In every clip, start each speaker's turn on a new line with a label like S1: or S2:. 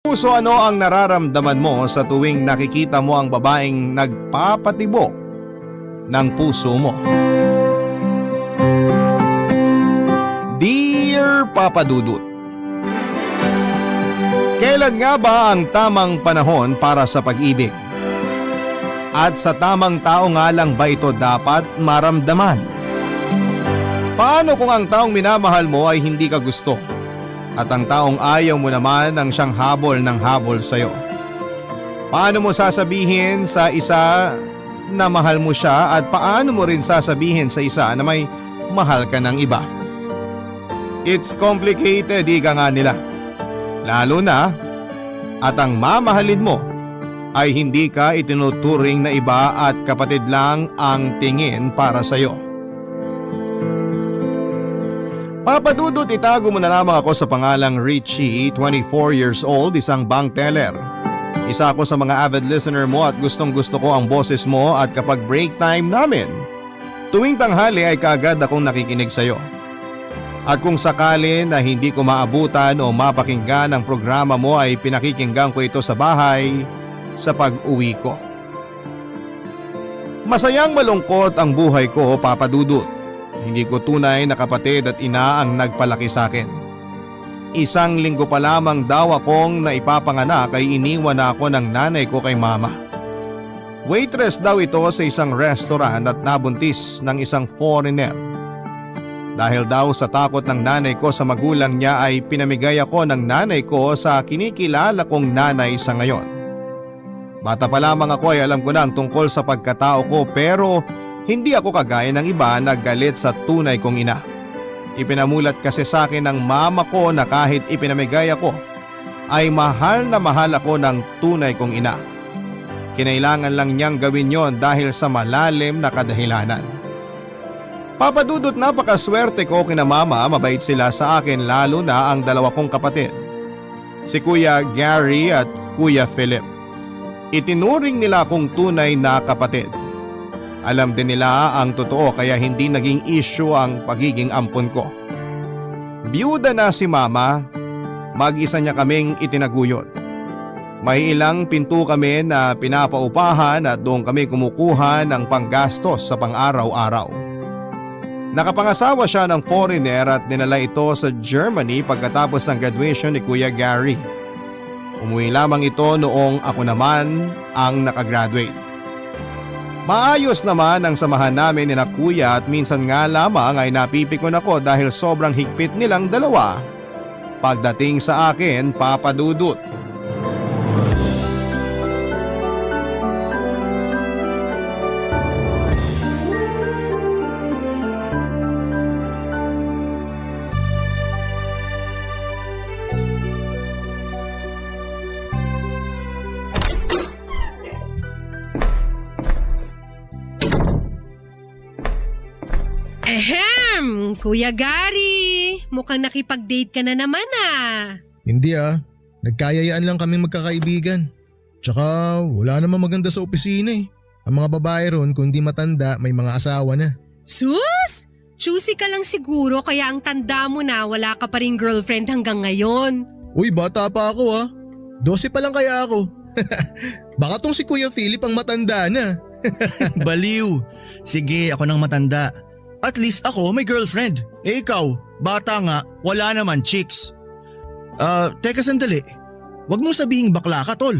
S1: Puso, ano ang nararamdaman mo sa tuwing nakikita mo ang babaeng nagpapatibok ng puso mo? Dear Papa Dudut, kailan nga ba ang tamang panahon para sa pag-ibig? At sa tamang tao nga lang ba ito dapat maramdaman? Paano kung ang taong minamahal mo ay hindi ka gusto? At ang taong ayaw mo naman ang siyang habol ng habol sa'yo? Paano mo sasabihin sa isa na mahal mo siya at paano mo rin sasabihin sa isa na may mahal ka ng iba? It's complicated, ika nga nila. Lalo na at ang mamahalin mo ay hindi ka itinuturing na iba at kapatid lang ang tingin para sa'yo. Papa Dudut, itago mo na lamang ako sa pangalang Richie, 24 years old, isang bank teller. Isa ako sa mga avid listener mo at gustong gusto ko ang boses mo at kapag break time namin, tuwing tanghali ay kaagad akong nakikinig sa'yo. At kung sakali na hindi ko maabutan o mapakinggan ang programa mo ay pinakikinggan ko ito sa bahay sa pag-uwi ko. Masayang malungkot ang buhay ko, Papa Dudut. Hindi ko tunay na kapatid at ina ang nagpalaki sa akin. Isang linggo pa lamang daw akong naipapanganak ay iniwan na ako ng nanay ko kay mama. Waitress daw ito sa isang restaurant at nabuntis ng isang foreigner. Dahil daw sa takot ng nanay ko sa magulang niya ay pinamigay ako ng nanay ko sa kinikilala kong nanay sa ngayon. Bata pa lamang ako ay alam ko na ang tungkol sa pagkatao ko pero hindi ako kagaya ng iba na galit sa tunay kong ina. Ipinamulat kasi sa akin ng mama ko na kahit ipinamigay ako ay mahal na mahal ako ng tunay kong ina. Kinailangan lang niyang gawin yon dahil sa malalim na kadahilanan. Papa Dudut, napakaswerte ko kina mama, mabait sila sa akin lalo na ang dalawa kong kapatid. Si Kuya Gary at Kuya Philip. Itinuring nila akong tunay na kapatid. Alam din nila ang totoo kaya hindi naging issue ang pagiging ampon ko. Biyuda na si mama, mag-isa niya kaming itinaguyod. May ilang pinto kami na pinapaupahan at doon kami kumukuha ng panggastos sa pang-araw-araw. Nakapangasawa siya ng foreigner at dinala ito sa Germany pagkatapos ng graduation ni Kuya Gary. Umuwi lamang ito noong ako naman ang nakagraduate. Maayos naman ang samahan namin ni na Kuya at minsan nga lamang ay napipikon ako dahil sobrang higpit nilang dalawa pagdating sa akin, Papa Dudut.
S2: Kuya Gary, mukhang nakipag-date ka na naman ah.
S3: Hindi nagkayayaan lang kaming magkakaibigan. Tsaka wala namang maganda sa opisina eh. Ang mga babae ron kung di matanda may mga asawa na.
S2: Sus! Choosy ka lang siguro kaya ang tanda mo na wala ka pa rin girlfriend hanggang ngayon.
S3: Uy, bata pa ako 12 pa lang kaya ako. Baka tong si Kuya Philip ang matanda na.
S4: Baliw. Sige, ako nang matanda. At least ako may girlfriend. Eh ikaw, bata nga, wala naman chicks. Teka sandali. Huwag mong sabihing bakla ka, tol.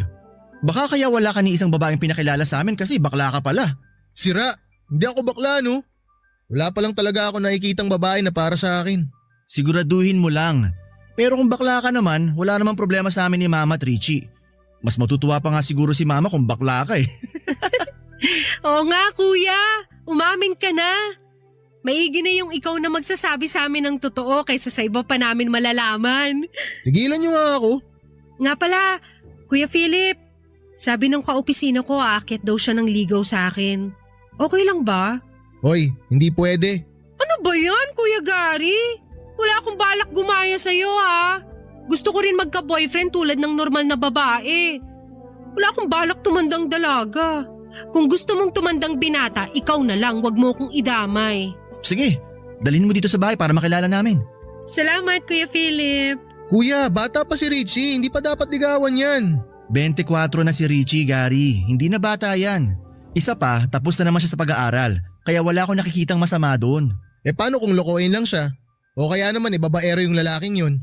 S4: Baka kaya wala ka ni isang babaeng pinakilala sa amin kasi bakla ka pala.
S3: Sira, hindi ako bakla no. Wala pa lang talaga ako nakikitang babae na para sa akin.
S4: Siguraduhin mo lang. Pero kung bakla ka naman, wala namang problema sa amin ni Mama at Richie. Mas matutuwa pa nga siguro si Mama kung bakla ka eh.
S2: Oo nga kuya, umamin ka na. Maigi na yung ikaw na magsasabi sa amin ng totoo kaysa sa iba pa namin malalaman.
S3: Tigilan niyo nga ako.
S2: Nga pala, Kuya Philip, sabi ng kaopisina ko aakyat daw siya ng ligaw sa akin. Okay lang ba?
S3: Hoy, hindi pwede.
S2: Ano ba yan, Kuya Gary? Wala akong balak gumaya sa'yo ha. Gusto ko rin magka-boyfriend tulad ng normal na babae. Wala akong balak tumandang dalaga. Kung gusto mong tumandang binata, ikaw na lang, wag mo kong idamay.
S4: Sige, dalhin mo dito sa bahay para makilala namin.
S2: Salamat, Kuya Philip.
S3: Kuya, bata pa si Richie, hindi pa dapat ligawan yan.
S4: 24 na si Richie, Gary. Hindi na bata yan. Isa pa, tapos na naman siya sa pag-aaral. Kaya wala akong nakikitang masama doon.
S3: Paano kung lokohin lang siya? O kaya naman babaero yung lalaking yun?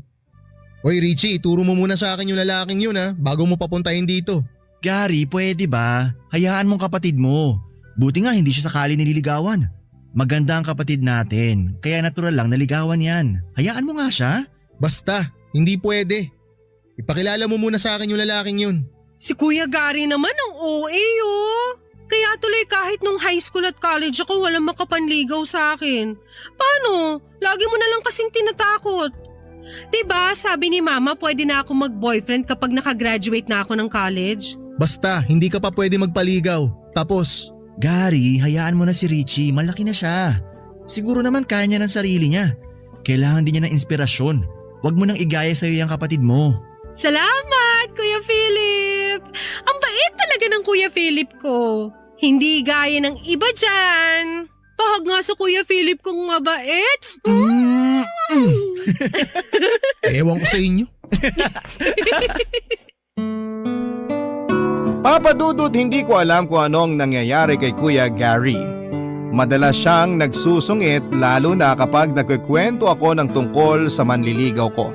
S3: Hoy Richie, ituro mo muna sa akin yung lalaking yun bago mo papuntahin dito.
S4: Gary, pwede ba? Hayaan mong kapatid mo. Buti nga hindi siya sakali nililigawan. Maganda ang kapatid natin, kaya natural lang naligawan yan. Hayaan mo nga siya.
S3: Basta, hindi pwede. Ipakilala mo muna sa akin yung lalaking yun.
S2: Si Kuya Gary naman ang OA Kaya tuloy kahit nung high school at college ako walang makapanligaw sa akin. Paano? Lagi mo na lang kasing tinatakot. Diba sabi ni Mama pwede na ako mag-boyfriend kapag nakagraduate na ako ng college?
S3: Basta, hindi ka pa pwede magpaligaw. Tapos,
S4: Gary, hayaan mo na si Richie, malaki na siya. Siguro naman kaya niya ng sarili niya. Kailangan din niya ng inspirasyon. Huwag mo nang igaya sa'yo yung kapatid mo.
S2: Salamat, Kuya Philip! Ang bait talaga ng Kuya Philip ko. Hindi gaya ng iba dyan. Pahag nga sa Kuya Philip kong mabait.
S3: ewan ko sa inyo.
S1: Papa Dudut, hindi ko alam kung anong nangyayari kay Kuya Gary. Madalas siyang nagsusungit lalo na kapag nagkikwento ako ng tungkol sa manliligaw ko.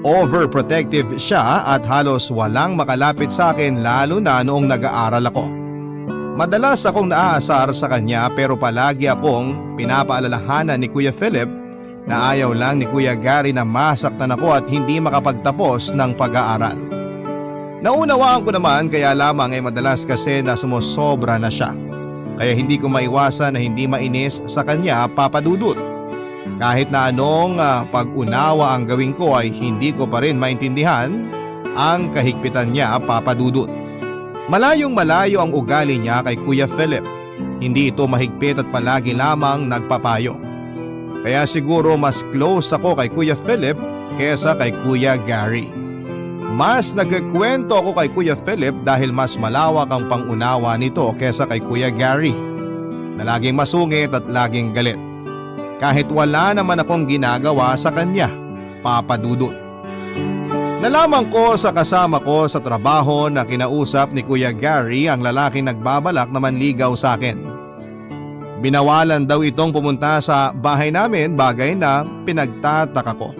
S1: Overprotective siya at halos walang makalapit sa akin lalo na noong nag-aaral ako. Madalas akong naaasar sa kanya pero palagi akong pinapaalalahanan ni Kuya Philip na ayaw lang ni Kuya Gary na masaktan ako at hindi makapagtapos ng pag-aaral. Naunawaan ko naman kaya lamang madalas kasi na sumusobra na siya. Kaya hindi ko maiwasan na hindi mainis sa kanya, Papa Dudut. Kahit na anong pag-unawa ang gawin ko ay hindi ko pa rin maintindihan ang kahigpitan niya, Papa Dudut. Malayong malayo ang ugali niya kay Kuya Philip. Hindi ito mahigpit at palagi lamang nagpapayo. Kaya siguro mas close ako kay Kuya Philip kesa kay Kuya Gary. Mas nagkikwento ako kay Kuya Philip dahil mas malawak ang pangunawa nito kesa kay Kuya Gary na laging masungit at laging galit. Kahit wala naman akong ginagawa sa kanya, Papa Dudut. Nalaman ko sa kasama ko sa trabaho na kinausap ni Kuya Gary ang lalaking nagbabalak na manligaw sa akin. Binawalan daw itong pumunta sa bahay namin, bagay na pinagtataka ko.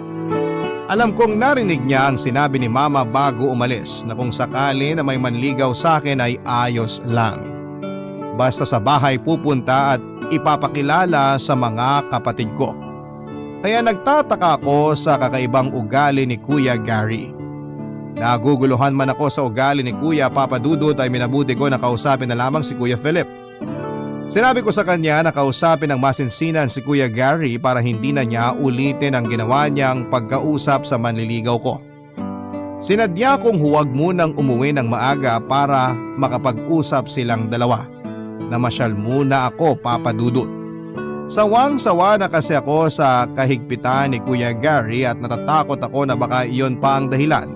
S1: Alam kong narinig niya ang sinabi ni Mama bago umalis na kung sakali na may manligaw sa akin ay ayos lang. Basta sa bahay pupunta at ipapakilala sa mga kapatid ko. Kaya nagtataka ako sa kakaibang ugali ni Kuya Gary. Naguguluhan man ako sa ugali ni Kuya, Papa Dudut, ay minabuti ko na kausapin na lamang si Kuya Philip. Sinabi ko sa kanya na kausapin ng masinsinan si Kuya Gary para hindi na niya ulitin ang ginawa niyang pagkausap sa manliligaw ko. Sinadya kong huwag munang umuwi ng maaga para makapag-usap silang dalawa. Namasyal muna ako, Papa Dudut. Sawang-sawa na kasi ako sa kahigpitan ni Kuya Gary at natatakot ako na baka iyon pa ang dahilan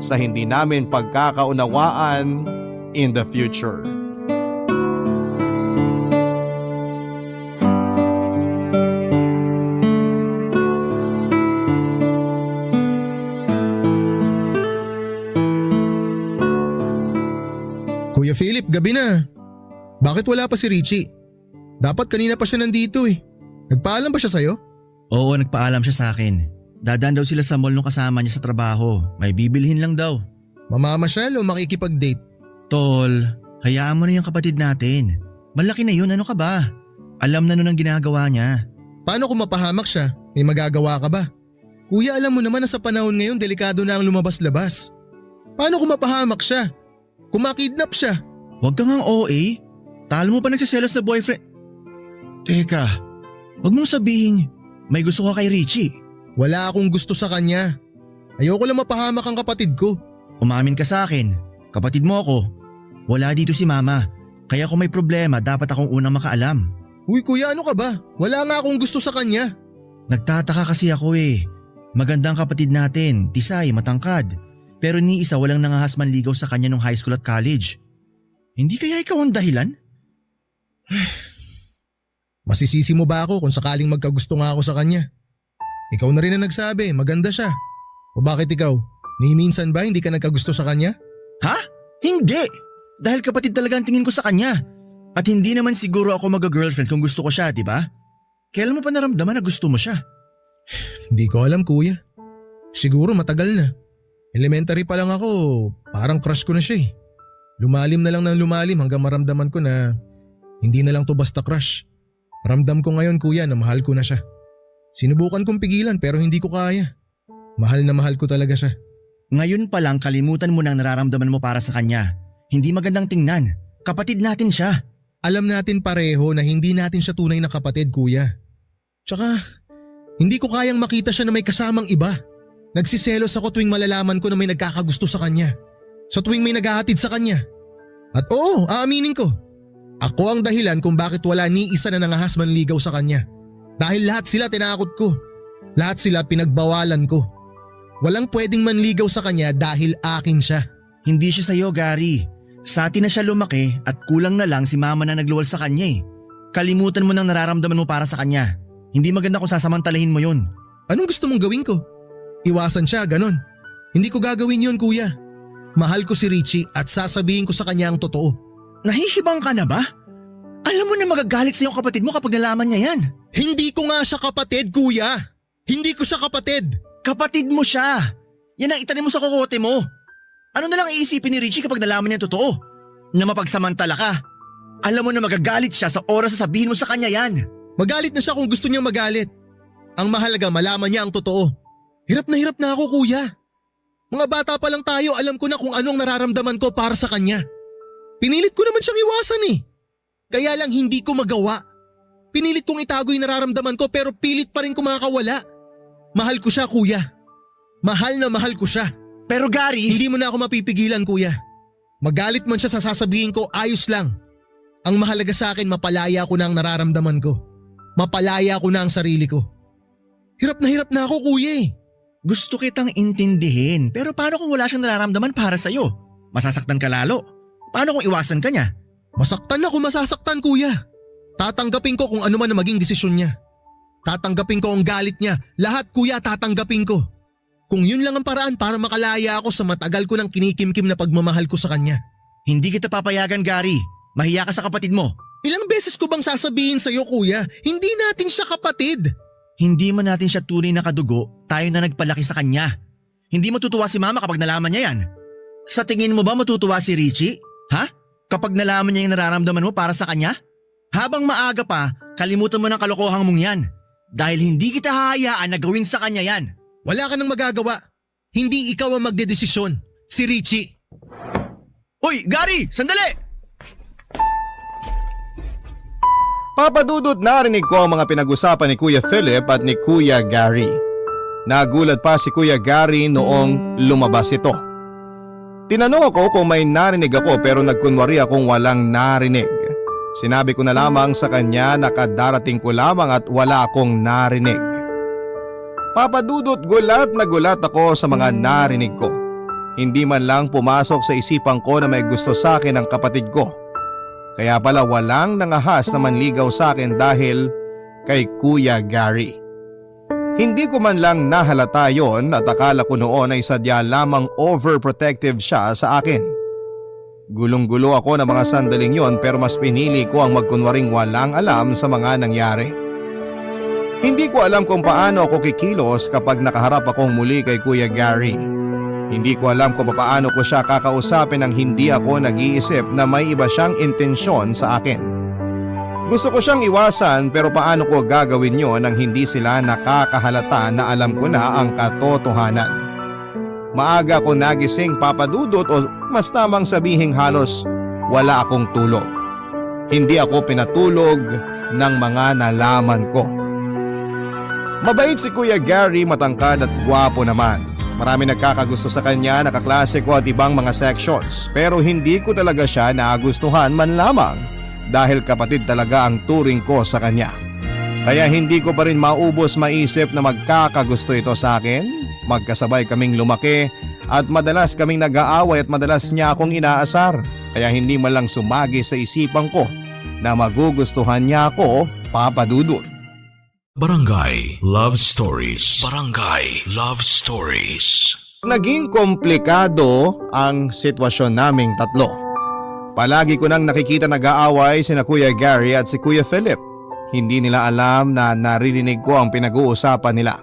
S1: sa hindi namin pagkakaunawaan in the future.
S3: Kuya Philip, gabi na. Bakit wala pa si Richie? Dapat kanina pa siya nandito Nagpaalam ba siya sa'yo?
S4: Oo, nagpaalam siya sa akin. Dadaan daw sila sa mall nung kasama niya sa trabaho. May bibilhin lang daw.
S3: Mamamasyal o makikipag-date?
S4: Tol, hayaan mo na yung kapatid natin. Malaki na yun, ano ka ba? Alam na nun ang ginagawa niya.
S3: Paano kung mapahamak siya? May magagawa ka ba? Kuya, alam mo naman na sa panahon ngayon delikado na ang lumabas-labas. Paano kung mapahamak siya? Kung makidnap siya?
S4: Huwag kang ang OA. Talo mo pa nagsiselos na boyfriend. Teka, huwag mong sabihin may gusto ka kay Richie.
S3: Wala akong gusto sa kanya. Ayoko lang mapahamak ang kapatid ko.
S4: Umamin ka sa akin. Kapatid mo ako. Wala dito si Mama. Kaya kung may problema dapat akong unang makaalam.
S3: Uy kuya, ano ka ba? Wala nga akong gusto sa kanya.
S4: Nagtataka kasi ako Maganda ang kapatid natin, tisay, matangkad. Pero ni isa walang nangahas manligaw sa kanya nung high school at college. Hindi kaya ikaw ang dahilan?
S3: Masisisi mo ba ako kung sakaling magkagusto nga ako sa kanya? Ikaw na rin ang nagsabi, maganda siya. O bakit ikaw? Ni minsan ba hindi ka nagkagusto sa kanya?
S4: Ha? Hindi! Dahil kapatid talaga ang tingin ko sa kanya. At hindi naman siguro ako mag-girlfriend kung gusto ko siya, di ba? Kailan mo pa naramdaman na gusto mo siya?
S3: Hindi ko alam kuya. Siguro matagal na. Elementary pa lang ako, parang crush ko na siya eh. Lumalim na lang ng lumalim hanggang maramdaman ko na hindi na lang to basta crush. Ramdam ko ngayon kuya na mahal ko na siya. Sinubukan kong pigilan pero hindi ko kaya. Mahal na mahal ko talaga siya.
S4: Ngayon pa lang kalimutan mo nang nararamdaman mo para sa kanya. Hindi magandang tingnan. Kapatid natin siya.
S3: Alam natin pareho na hindi natin siya tunay na kapatid kuya. Tsaka hindi ko kayang makita siya na may kasamang iba. Nagsiselos ako tuwing malalaman ko na may nagkakagusto sa kanya. Sa tuwing may naghahatid sa kanya. At oo, aaminin ko. Ako ang dahilan kung bakit wala ni isa na nangahas manligaw sa kanya. Dahil lahat sila tinakot ko. Lahat sila pinagbawalan ko. Walang pwedeng manligaw sa kanya dahil akin siya.
S4: Hindi siya sa'yo, Gary. Sa atin na siya lumaki at kulang na lang si mama na nagluwal sa kanya eh. Kalimutan mo nang nararamdaman mo para sa kanya. Hindi maganda kung sasamantalahin mo yun.
S3: Anong gusto mong gawin ko? Iwasan siya, ganon. Hindi ko gagawin yun kuya. Mahal ko si Richie at sasabihin ko sa kanya ang totoo.
S4: Nahihibang ka na ba? Alam mo na magagalit sa'yo ang kapatid mo kapag nalaman niya yan.
S3: Hindi ko nga siya kapatid kuya. Hindi ko siya kapatid.
S4: Kapatid mo siya. Yan ang itanim mo sa kokote mo. Ano na lang iisipin ni Richie kapag nalaman niya ang totoo? Na mapagsamantala ka. Alam mo na magagalit siya sa oras na sabihin mo sa kanya yan.
S3: Magalit na siya kung gusto niyang magalit. Ang mahalaga malaman niya ang totoo. Hirap na ako kuya. Mga bata pa lang tayo, alam ko na kung anong nararamdaman ko para sa kanya. Pinilit ko naman siyang iwasan eh. Kaya lang hindi ko magawa. Pinilit kong itago yung nararamdaman ko pero pilit pa rin kumakawala. Mahal ko siya kuya. Mahal na mahal ko siya.
S4: Pero Gary…
S3: Hindi mo na ako mapipigilan kuya. Magalit man siya sa sasabihin ko, ayos lang. Ang mahalaga sa akin mapalaya ko na ang nararamdaman ko. Mapalaya ko na ang sarili ko. Hirap na ako kuya eh.
S4: Gusto kitang intindihin pero paano kung wala siyang nararamdaman para sa'yo? Masasaktan ka lalo. Paano kung iwasan ka niya?
S3: Masaktan ako, masasaktan kuya. Tatanggapin ko kung ano man ang maging desisyon niya. Tatanggapin ko ang galit niya. Lahat kuya tatanggapin ko. Kung yun lang ang paraan para makalaya ako sa matagal ko ng kinikimkim na pagmamahal ko sa kanya.
S4: Hindi kita papayagan, Gary. Mahiya ka sa kapatid mo.
S3: Ilang beses ko bang sasabihin sa'yo kuya, hindi natin siya kapatid.
S4: Hindi man natin siya tunay na kadugo, tayo na nagpalaki sa kanya. Hindi matutuwa si mama kapag nalaman niya yan. Sa tingin mo ba matutuwa si Richie? Ha? Kapag nalaman niya yung nararamdaman mo para sa kanya? Habang maaga pa, kalimutan mo ng kalokohang mong yan. Dahil hindi kita hahayaan na gawin sa kanya yan.
S3: Wala ka nang magagawa. Hindi ikaw ang magdedesisyon. Si Richie.
S4: Uy, Gary! Sandali!
S1: Papadudot narinig ko ang mga pinag-usapan ni Kuya Philip at ni Kuya Gary. Nagulat pa si Kuya Gary noong lumabas ito. Tinanong ako kung may narinig ako pero nagkunwari akong walang narinig. Sinabi ko na lamang sa kanya na kadarating ko lamang at wala akong narinig. Papadudot gulat na gulat ako sa mga narinig ko. Hindi man lang pumasok sa isipan ko na may gusto sa akin ang kapatid ko. Kaya pala walang nangahas na manligaw sa akin dahil kay Kuya Gary. Hindi ko man lang nahalata yon at akala ko noon ay sadya lamang overprotective siya sa akin. Gulong-gulo ako ng mga sandaling yon pero mas pinili ko ang magkunwaring walang alam sa mga nangyari. Hindi ko alam kung paano ako kikilos kapag nakaharap akong muli kay Kuya Gary. Hindi ko alam kung paano ko siya kakausapin nang hindi ako nag-iisip na may iba siyang intensyon sa akin. Gusto ko siyang iwasan pero paano ko gagawin yon nang hindi sila nakakahalata na alam ko na ang katotohanan. Maaga ko nagising papadudot o mas tamang sabihing halos wala akong tulog. Hindi ako pinatulog ng mga nalaman ko. Mabait si Kuya Gary, matangkad at gwapo naman. Marami nagkakagusto sa kanya, nakaklase ko at ibang mga sections pero hindi ko talaga siya nagustuhan man lamang dahil kapatid talaga ang turing ko sa kanya. Kaya hindi ko pa rin maubos maisip na magkakagusto ito sa akin. Magkasabay kaming lumaki at madalas kaming nag-aaway at madalas niya akong inaasar. Kaya hindi man lang sumagi sa isipan ko na magugustuhan niya ako, papadudot.
S5: Barangay Love Stories. Barangay Love Stories.
S1: Naging komplikado ang sitwasyon naming tatlo. Palagi ko nang nakikita nag-aaway sina Kuya Gary at si Kuya Philip. Hindi nila alam na naririnig ko ang pinag-uusapan nila.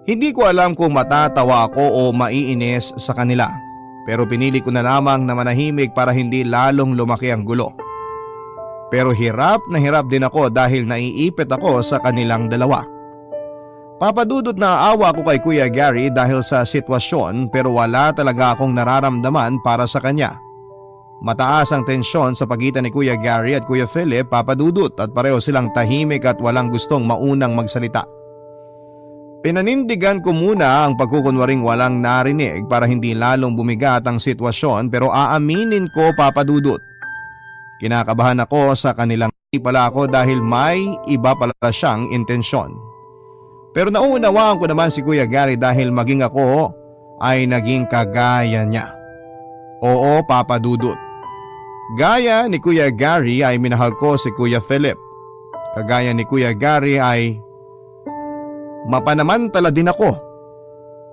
S1: Hindi ko alam kung matatawa ako o maiinis sa kanila. Pero pinili ko na lamang na manahimik para hindi lalong lumaki ang gulo. Pero hirap na hirap din ako dahil naiipit ako sa kanilang dalawa. Papadudot na aawa ko kay Kuya Gary dahil sa sitwasyon pero wala talaga akong nararamdaman para sa kanya. Mataas ang tensyon sa pagitan ni Kuya Gary at Kuya Philip, Papadudot, at pareho silang tahimik at walang gustong maunang magsalita. Pinanindigan ko muna ang pagkukunwaring walang narinig para hindi lalong bumigat ang sitwasyon pero aaminin ko, Papadudot. Kinakabahan ako sa kanilang pala ako dahil may iba pala siyang intensyon. Pero nauunawaan ko naman si Kuya Gary dahil maging ako ay naging kagaya niya. Oo, Papadudot. Gaya ni Kuya Gary ay minahal ko si Kuya Philip. Kagaya ni Kuya Gary ay mapanamantala din ako.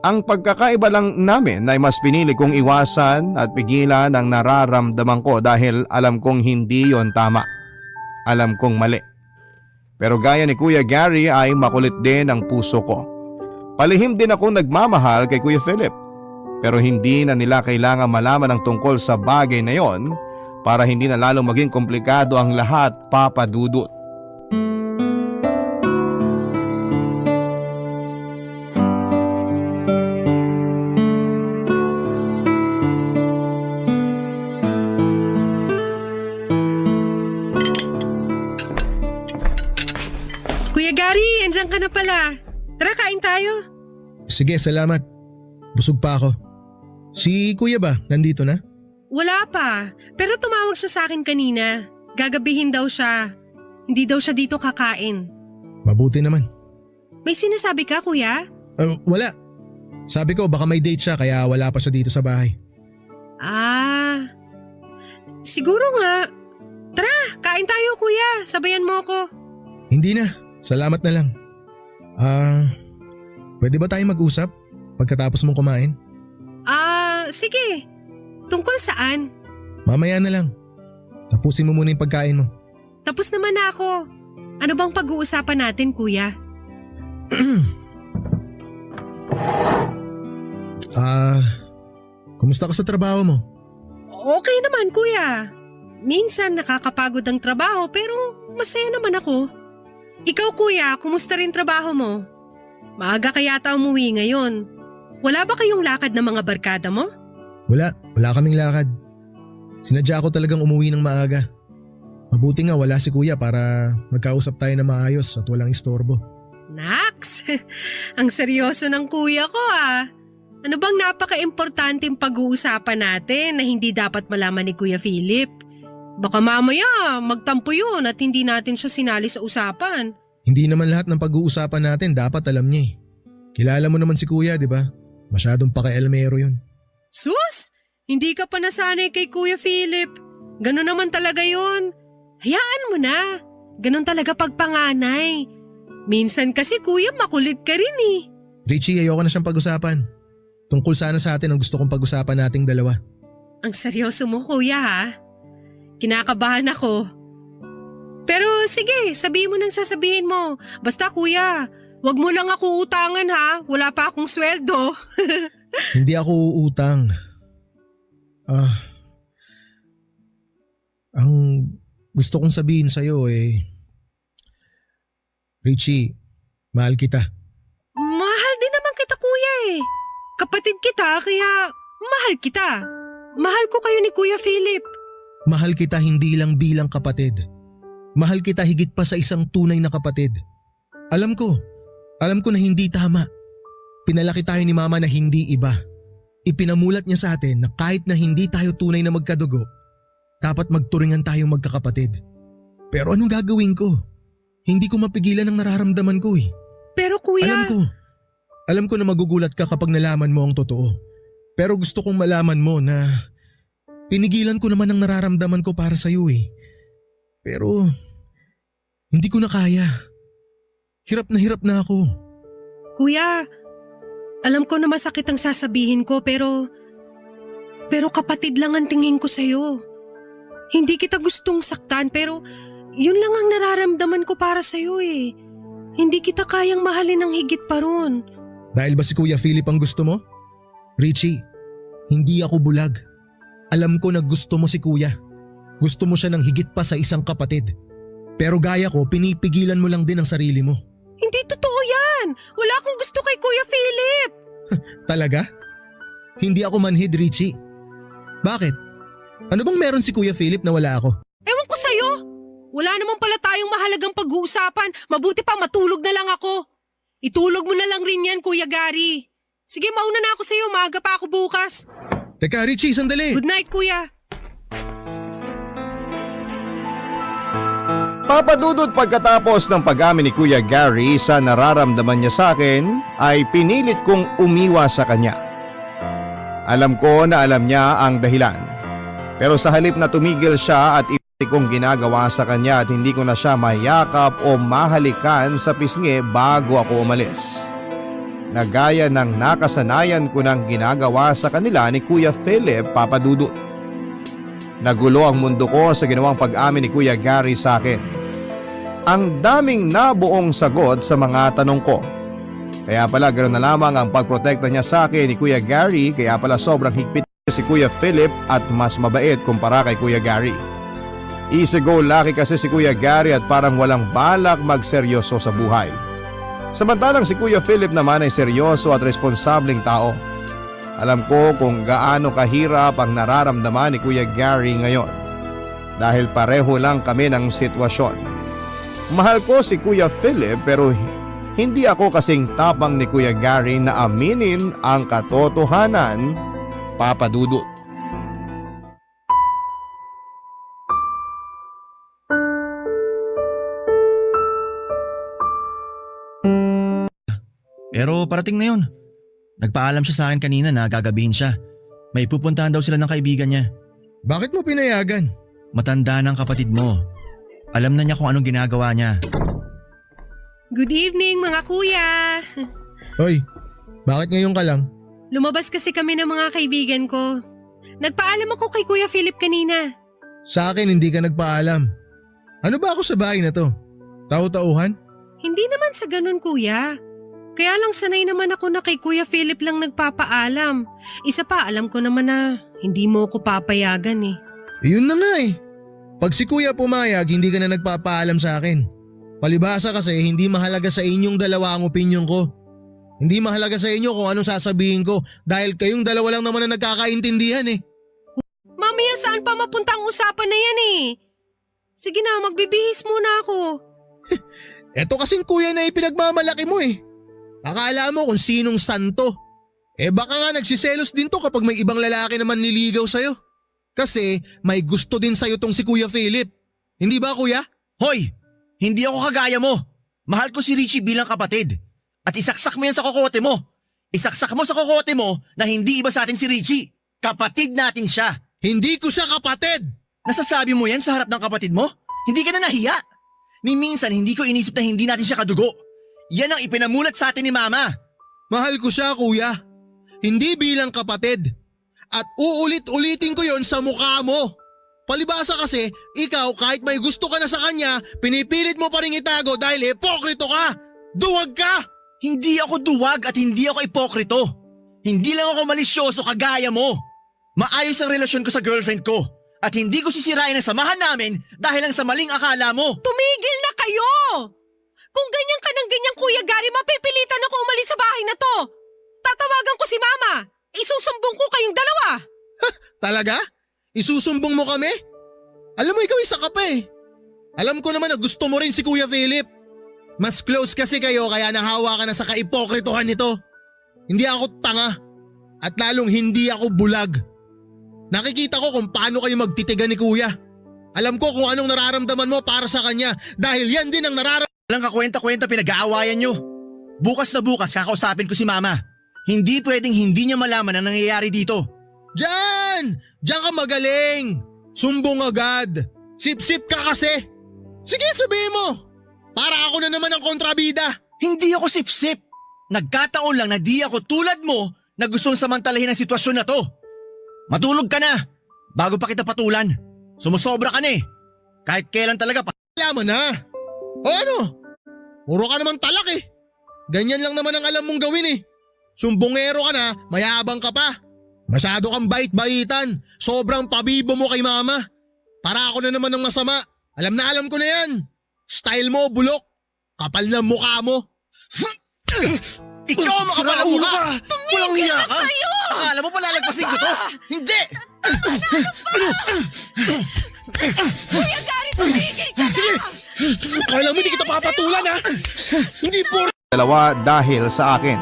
S1: Ang pagkakaiba lang namin ay mas pinili kong iwasan at pigilan ang nararamdaman ko dahil alam kong hindi yon tama. Alam kong mali. Pero gaya ni Kuya Gary ay makulit din ang puso ko. Palihim din akong nagmamahal kay Kuya Philip. Pero hindi na nila kailangan malaman ang tungkol sa bagay na yon para hindi na lalong maging komplikado ang lahat, Papadudot.
S2: Kuya Gary, andyan ka na pala. Tara, kain tayo.
S3: Sige, salamat. Busog pa ako. Si Kuya ba? Nandito na?
S2: Wala pa, pero tumawag siya sa akin kanina. Gagabihin daw siya. Hindi daw siya dito kakain.
S3: Mabuti naman.
S2: May sinasabi ka, kuya?
S3: Wala. Sabi ko baka may date siya kaya wala pa siya dito sa bahay.
S2: Ah, siguro nga. Tara, kain tayo, kuya. Sabayan mo ako.
S3: Hindi na. Salamat na lang. Pwede ba tayo mag-usap pagkatapos mong kumain?
S2: Sige. Tungkol saan?
S3: Mamaya na lang. Tapusin mo muna yung pagkain mo.
S2: Tapos naman na ako. Ano bang pag-uusapan natin, kuya?
S3: Kumusta ka sa trabaho mo?
S2: Okay naman, kuya. Minsan nakakapagod ang trabaho pero masaya naman ako. Ikaw, kuya, kumusta rin trabaho mo? Maaga ka yata umuwi ngayon. Wala ba kayong lakad ng mga barkada mo?
S3: Wala kaming lakad. Sinadya ko talagang umuwi ng maaga. Mabuti nga wala si kuya para magkausap tayo na maayos at walang istorbo.
S2: Nax, ang seryoso ng kuya ko ah. Ano bang napaka-importanteng pag-uusapan natin na hindi dapat malaman ni Kuya Philip? Baka mamaya magtampo yun at hindi natin siya sinali sa usapan.
S3: Hindi naman lahat ng pag-uusapan natin dapat alam niya eh. Kilala mo naman si kuya, di ba? Masyadong paka-elmero yun.
S2: Sus! Hindi ka pa nasanay kay Kuya Philip. Ganon naman talaga yun. Hayaan mo na. Ganon talaga pagpanganay. Minsan kasi kuya makulit ka rin eh.
S3: Richie, ayoko na siyang pag-usapan. Tungkol sana sa atin ang gusto kong pag-usapan nating dalawa.
S2: Ang seryoso mo kuya ha. Kinakabahan ako. Pero sige, sabihin mo nang sasabihin mo. Basta kuya, wag mo lang ako utangan ha. Wala pa akong sweldo.
S3: Hindi ako uutang. Ang gusto kong sabihin sa'yo Richie, mahal kita.
S2: Mahal din naman kita kuya eh. Kapatid kita kaya mahal kita. Mahal ko kayo ni Kuya Philip.
S3: Mahal kita hindi lang bilang kapatid. Mahal kita higit pa sa isang tunay na kapatid. Alam ko na hindi tama. Pinalaki tayo ni mama na hindi iba. Ipinamulat niya sa atin na kahit na hindi tayo tunay na magkadugo, dapat magturingan tayong magkakapatid. Pero anong gagawin ko? Hindi ko mapigilan ang nararamdaman ko eh.
S2: Pero kuya…
S3: Alam ko na magugulat ka kapag nalaman mo ang totoo. Pero gusto kong malaman mo na pinigilan ko naman ang nararamdaman ko para sa'yo eh. Pero hindi ko na kaya. Hirap na ako.
S2: Kuya, alam ko na masakit ang sasabihin ko pero kapatid lang ang tingin ko sa'yo. Hindi kita gustong saktan pero yun lang ang nararamdaman ko para sa'yo eh. Hindi kita kayang mahalin ng higit pa ron.
S3: Dahil ba si Kuya Philip ang gusto mo? Richie, hindi ako bulag. Alam ko na gusto mo si Kuya. Gusto mo siya ng higit pa sa isang kapatid. Pero gaya ko, pinipigilan mo lang din ang sarili mo.
S2: Hindi totoo yan! Wala akong gusto kay Kuya Philip!
S3: Talaga? Hindi ako manhid, Richie. Bakit? Ano bang meron si Kuya Philip na wala ako?
S2: Ewan ko sa'yo! Wala naman pala tayong mahalagang pag-uusapan. Mabuti pa matulog na lang ako. Itulog mo na lang rin yan, Kuya Gary. Sige, mauna na ako sa'yo. Maaga pa ako bukas.
S3: Teka, Richie, sandali.
S2: Good night, Kuya.
S1: Papadudot pagkatapos ng pag-amin ni Kuya Gary sa nararamdaman niya sa akin ay pinilit kong umiwas sa kanya. Alam ko na alam niya ang dahilan. Pero sa halip na tumigil siya at kong ginagawa sa kanya at hindi ko na siya mayakap o mahalikan sa pisngi bago ako umalis. Nagaya ng nakasanayan ko ng ginagawa sa kanila ni Kuya Philip, Papadudot. Nagulo ang mundo ko sa ginawang pag-amin ni Kuya Gary sa akin. Ang daming nabuong sagot sa mga tanong ko. Kaya pala ganoon na lamang ang pagprotekta niya sa akin ni Kuya Gary, kaya pala sobrang higpit si Kuya Philip at mas mabait kumpara kay Kuya Gary. Easy go lucky kasi si Kuya Gary at parang walang balak magseryoso sa buhay. Samantalang si Kuya Philip naman ay seryoso at responsableng tao. Alam ko kung gaano kahirap ang nararamdaman ni Kuya Gary ngayon. Dahil pareho lang kami ng sitwasyon. Mahal ko si Kuya Philip pero hindi ako kasing tapang ni Kuya Gary na aminin ang katotohanan, Papadudot.
S4: Pero parating na yun. Nagpaalam siya sa akin kanina na gagabihin siya. May pupuntahan daw sila ng kaibigan niya.
S3: Bakit mo pinayagan?
S4: Matanda ng kapatid mo. Alam na niya kung anong ginagawa niya.
S2: Good evening, mga kuya.
S3: Hoy, bakit ngayon ka lang?
S2: Lumabas kasi kami ng mga kaibigan ko. Nagpaalam ako kay Kuya Philip kanina.
S3: Sa akin hindi ka nagpaalam. Ano ba ako sa bahay na to? Tau-tauhan?
S2: Hindi naman sa ganun, kuya. Kaya lang sanay naman ako na kay Kuya Philip lang nagpapaalam. Isa pa, alam ko naman na hindi mo ko papayagan eh.
S3: Yun na nga eh. Pag si Kuya pumayag, hindi ka na nagpapaalam sa akin. Palibhasa kasi hindi mahalaga sa inyong dalawa ang opinyon ko. Hindi mahalaga sa inyo kung anong sasabihin ko dahil kayong dalawa lang naman na nagkakaintindihan eh.
S2: Mamaya saan pa mapunta ang usapan na yan eh? Sige na, magbibihis muna ako.
S3: Eto kasing kuya na ipinagmamalaki mo eh. Akala mo kung sinong santo. Eh baka nga nagsiselos din to kapag may ibang lalaki naman niligaw sa'yo. Kasi may gusto din sa'yo tong si Kuya Philip. Hindi ba kuya?
S4: Hoy! Hindi ako kagaya mo. Mahal ko si Richie bilang kapatid. At isaksak mo yan sa kokote mo. Isaksak mo sa kokote mo na hindi iba sa atin si Richie. Kapatid natin siya.
S3: Hindi ko siya kapatid!
S4: Nasasabi mo yan sa harap ng kapatid mo? Hindi ka na nahiya. Ni minsan hindi ko inisip na hindi natin siya kadugo. Yan ang ipinamulat sa atin ni Mama.
S3: Mahal ko siya kuya. Hindi bilang kapatid. At uulit-ulitin ko yon sa mukha mo. Palibhasa kasi, ikaw kahit may gusto ka na sa kanya, pinipilit mo pa rin itago dahil hipokrito ka! Duwag ka!
S4: Hindi ako duwag at hindi ako ipokrito. Hindi lang ako malisyoso kagaya mo. Maayos ang relasyon ko sa girlfriend ko. At hindi ko sisirain ang samahan namin dahil lang sa maling akala mo.
S2: Tumigil na kayo! Kung ganyan ka ng ganyan, Kuya Gary, mapipilitan ako umalis sa bahay na to. Tatawagan ko si Mama. Isusumbong ko kayong dalawa.
S3: Talaga? Isusumbong mo kami? Alam mo ikaw isa ka pa eh. Alam ko naman na gusto mo rin si Kuya Philip. Mas close kasi kayo kaya nahawa ka na sa kaipokritohan nito. Hindi ako tanga. At lalong hindi ako bulag. Nakikita ko kung paano kayo magtitigan ni Kuya. Alam ko kung anong nararamdaman mo para sa kanya dahil yan din ang nararamdaman.
S4: Walang kakwenta-kwenta pinag-aawayan nyo. Bukas na bukas kakausapin ko si Mama. Hindi pwedeng hindi niya malaman ang nangyayari dito.
S3: Diyan! Diyan ka magaling! Sumbong agad! Sip-sip ka kasi! Sige sabihin mo! Para ako na naman ang kontrabida.
S4: Hindi ako sipsip. Nagkataon lang na di ako tulad mo na gustong samantalahin ang sitwasyon na to. Matulog ka na bago pa kita patulan. Sumusobra ka na eh. Kahit kailan talaga
S3: Alam mo na. O ano? Puro ka naman talak eh. Ganyan lang naman ang alam mong gawin eh. Sumbongero ka na, mayabang ka pa. Masyado kang bait-baitan. Sobrang pabibo mo kay mama. Para ako na naman ng masama. Alam ko na yan. Style mo, bulok. Kapal na mukha mo.
S4: ikaw makapal ang mukha. Walang hiya ka.
S2: kayo!
S4: Akala mo palalagpasin ko to? Hindi!
S2: Kuya Gary, tumigil ka na!
S3: Sige! Kala mo hindi kita papatulan ha? Hindi po.
S1: Dalawa dahil sa akin.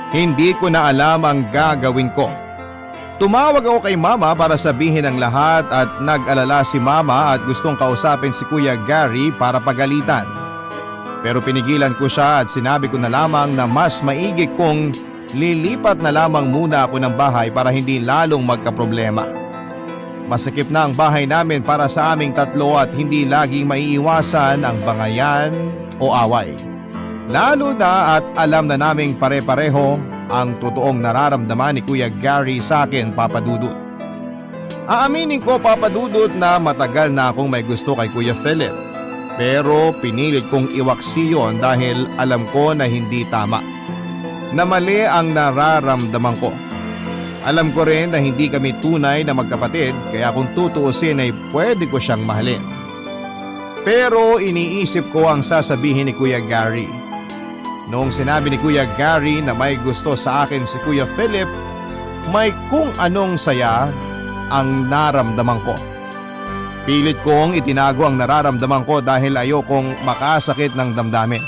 S1: Hindi ko na alam ang gagawin ko. Tumawag ako kay mama para sabihin ang lahat at nag-alala si mama at gustong kausapin si Kuya Gary para pagalitan. Pero pinigilan ko siya at sinabi ko na lamang na mas maigi kong lilipat na lamang muna ako ng bahay para hindi lalong magkaproblema. Masikip na ang bahay namin para sa aming tatlo at hindi laging maiiwasan ang bangayan o away. Lalo na at alam na naming pare-pareho ang totoong nararamdaman ni Kuya Gary sa akin, Papa Dudut. Aaminin ko, Papa Dudut, na matagal na akong may gusto kay Kuya Philip. Pero pinilit kong iwaksi yon dahil alam ko na hindi tama. Na mali ang nararamdaman ko. Alam ko rin na hindi kami tunay na magkapatid kaya kung tutuusin ay pwede ko siyang mahalin. Pero iniisip ko ang sasabihin ni Kuya Gary. Noong sinabi ni Kuya Gary na may gusto sa akin si Kuya Philip, may kung anong saya ang naramdaman ko. Pilit kong itinago ang nararamdaman ko dahil ayokong makasakit ng damdamin.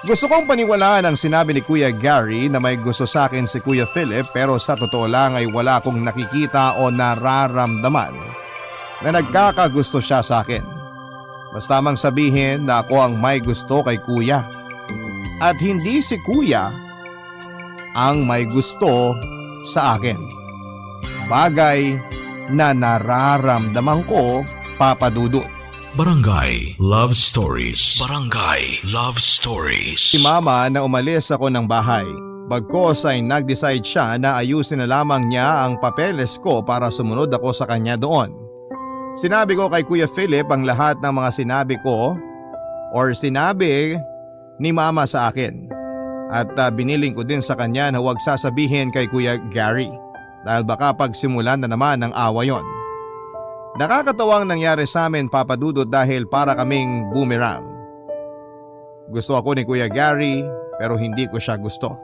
S1: Gusto kong paniwalaan ang sinabi ni Kuya Gary na may gusto sa akin si Kuya Philip pero sa totoo lang ay wala akong nakikita o nararamdaman na nagkakagusto siya sa akin. Basta mang sabihin na ako ang may gusto kay Kuya. At hindi si Kuya ang may gusto sa akin. Bagay na nararamdaman ko, Papa Dudut.
S5: Barangay Love Stories. Barangay Love Stories.
S1: Si Mama na umalis ako ng bahay. Bagkos ay nag-decide siya na ayusin na lamang niya ang papeles ko para sumunod ako sa kanya doon. Sinabi ko kay Kuya Philip ang lahat ng mga sinabi ko or sinabi ni Mama sa akin. At biniling ko din sa kanya na huwag sasabihin kay Kuya Gary dahil baka pagsimulan na naman ang awa yon. Nakakatawang nangyari sa amin, Papa Dudut, dahil para kaming boomerang. Gusto ako ni Kuya Gary pero hindi ko siya gusto.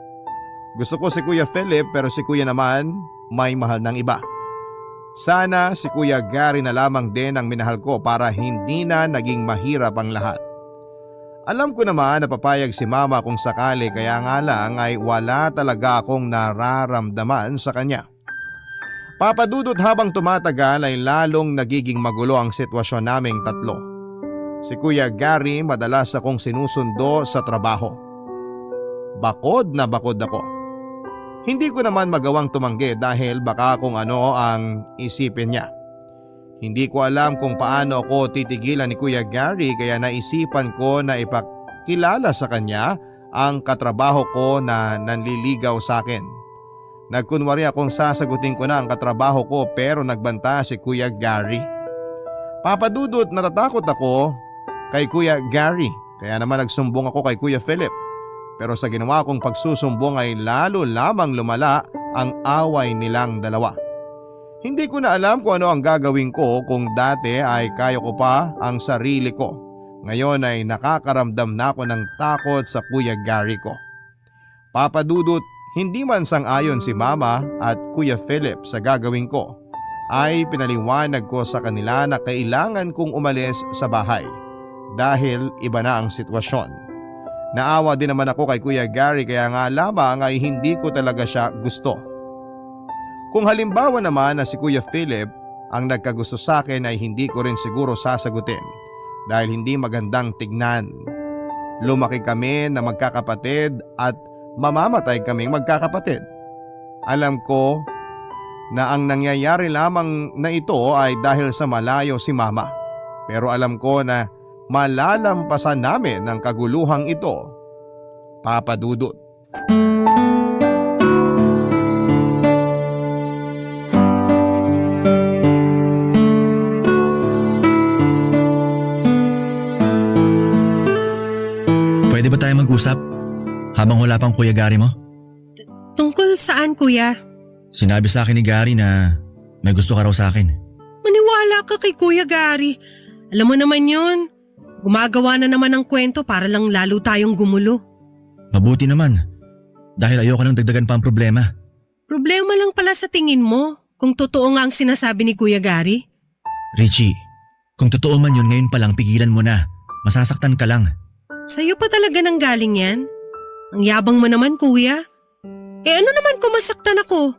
S1: Gusto ko si Kuya Philip pero si Kuya naman may mahal ng iba. Sana si Kuya Gary na lamang din ang minahal ko para hindi na naging mahirap ang lahat. Alam ko naman na papayag si Mama kung sakali kaya nga lang ay wala talaga akong nararamdaman sa kanya. Papa Dudut, habang tumatagal ay lalong nagiging magulo ang sitwasyon naming tatlo. Si Kuya Gary madalas akong sinusundo sa trabaho. Bakod na bakod ako. Hindi ko naman magawang tumanggi dahil baka kung ano ang isipin niya. Hindi ko alam kung paano ako titigilan ni Kuya Gary kaya naisipan ko na ipakilala sa kanya ang katrabaho ko na nanliligaw sa akin. Nagkunwari akong sasagutin ko na ang katrabaho ko pero nagbanta si Kuya Gary. Papa Dudut, natatakot ako kay Kuya Gary kaya naman nagsumbong ako kay Kuya Philip. Pero sa ginawa kong pagsusumbong ay lalo lamang lumala ang away nilang dalawa. Hindi ko na alam kung ano ang gagawin ko kung dati ay kaya ko pa ang sarili ko. Ngayon ay nakakaramdam na ako ng takot sa Kuya Gary ko. Papa Dudut, hindi man sang-ayon si Mama at Kuya Philip sa gagawin ko, ay pinaliwanag ko sa kanila na kailangan kong umalis sa bahay dahil iba na ang sitwasyon. Naawa din naman ako kay Kuya Gary kaya nga lamang ay hindi ko talaga siya gusto. Kung halimbawa naman na si Kuya Philip ang nagkagusto sa akin ay hindi ko rin siguro sasagutin dahil hindi magandang tignan. Lumaki kami na magkakapatid at mamamatay kaming magkakapatid. Alam ko na ang nangyayari lamang na ito ay dahil sa malayo si Mama. Pero alam ko na malalampasan namin ang kaguluhang ito, Papa Dudut.
S4: Pwede ba tayo mag-usap? Habang wala pang Kuya Gary mo?
S2: Tungkol saan, kuya?
S4: Sinabi sa akin ni Gary na may gusto ka raw sa akin.
S2: Maniwala ka kay Kuya Gary. Alam mo naman yun. Gumagawa na naman ng kwento para lang lalo tayong gumulo.
S4: Mabuti naman. Dahil ayoko nang dagdagan pa ang problema.
S2: Problema lang pala sa tingin mo kung totoo nga ang sinasabi ni Kuya Gary.
S4: Richie, kung totoo man yun ngayon pa lang pigilan mo na. Masasaktan ka lang.
S2: Sa'yo pa talaga nang galing yan? Ang yabang mo naman, kuya. Ano naman kung masaktan ako?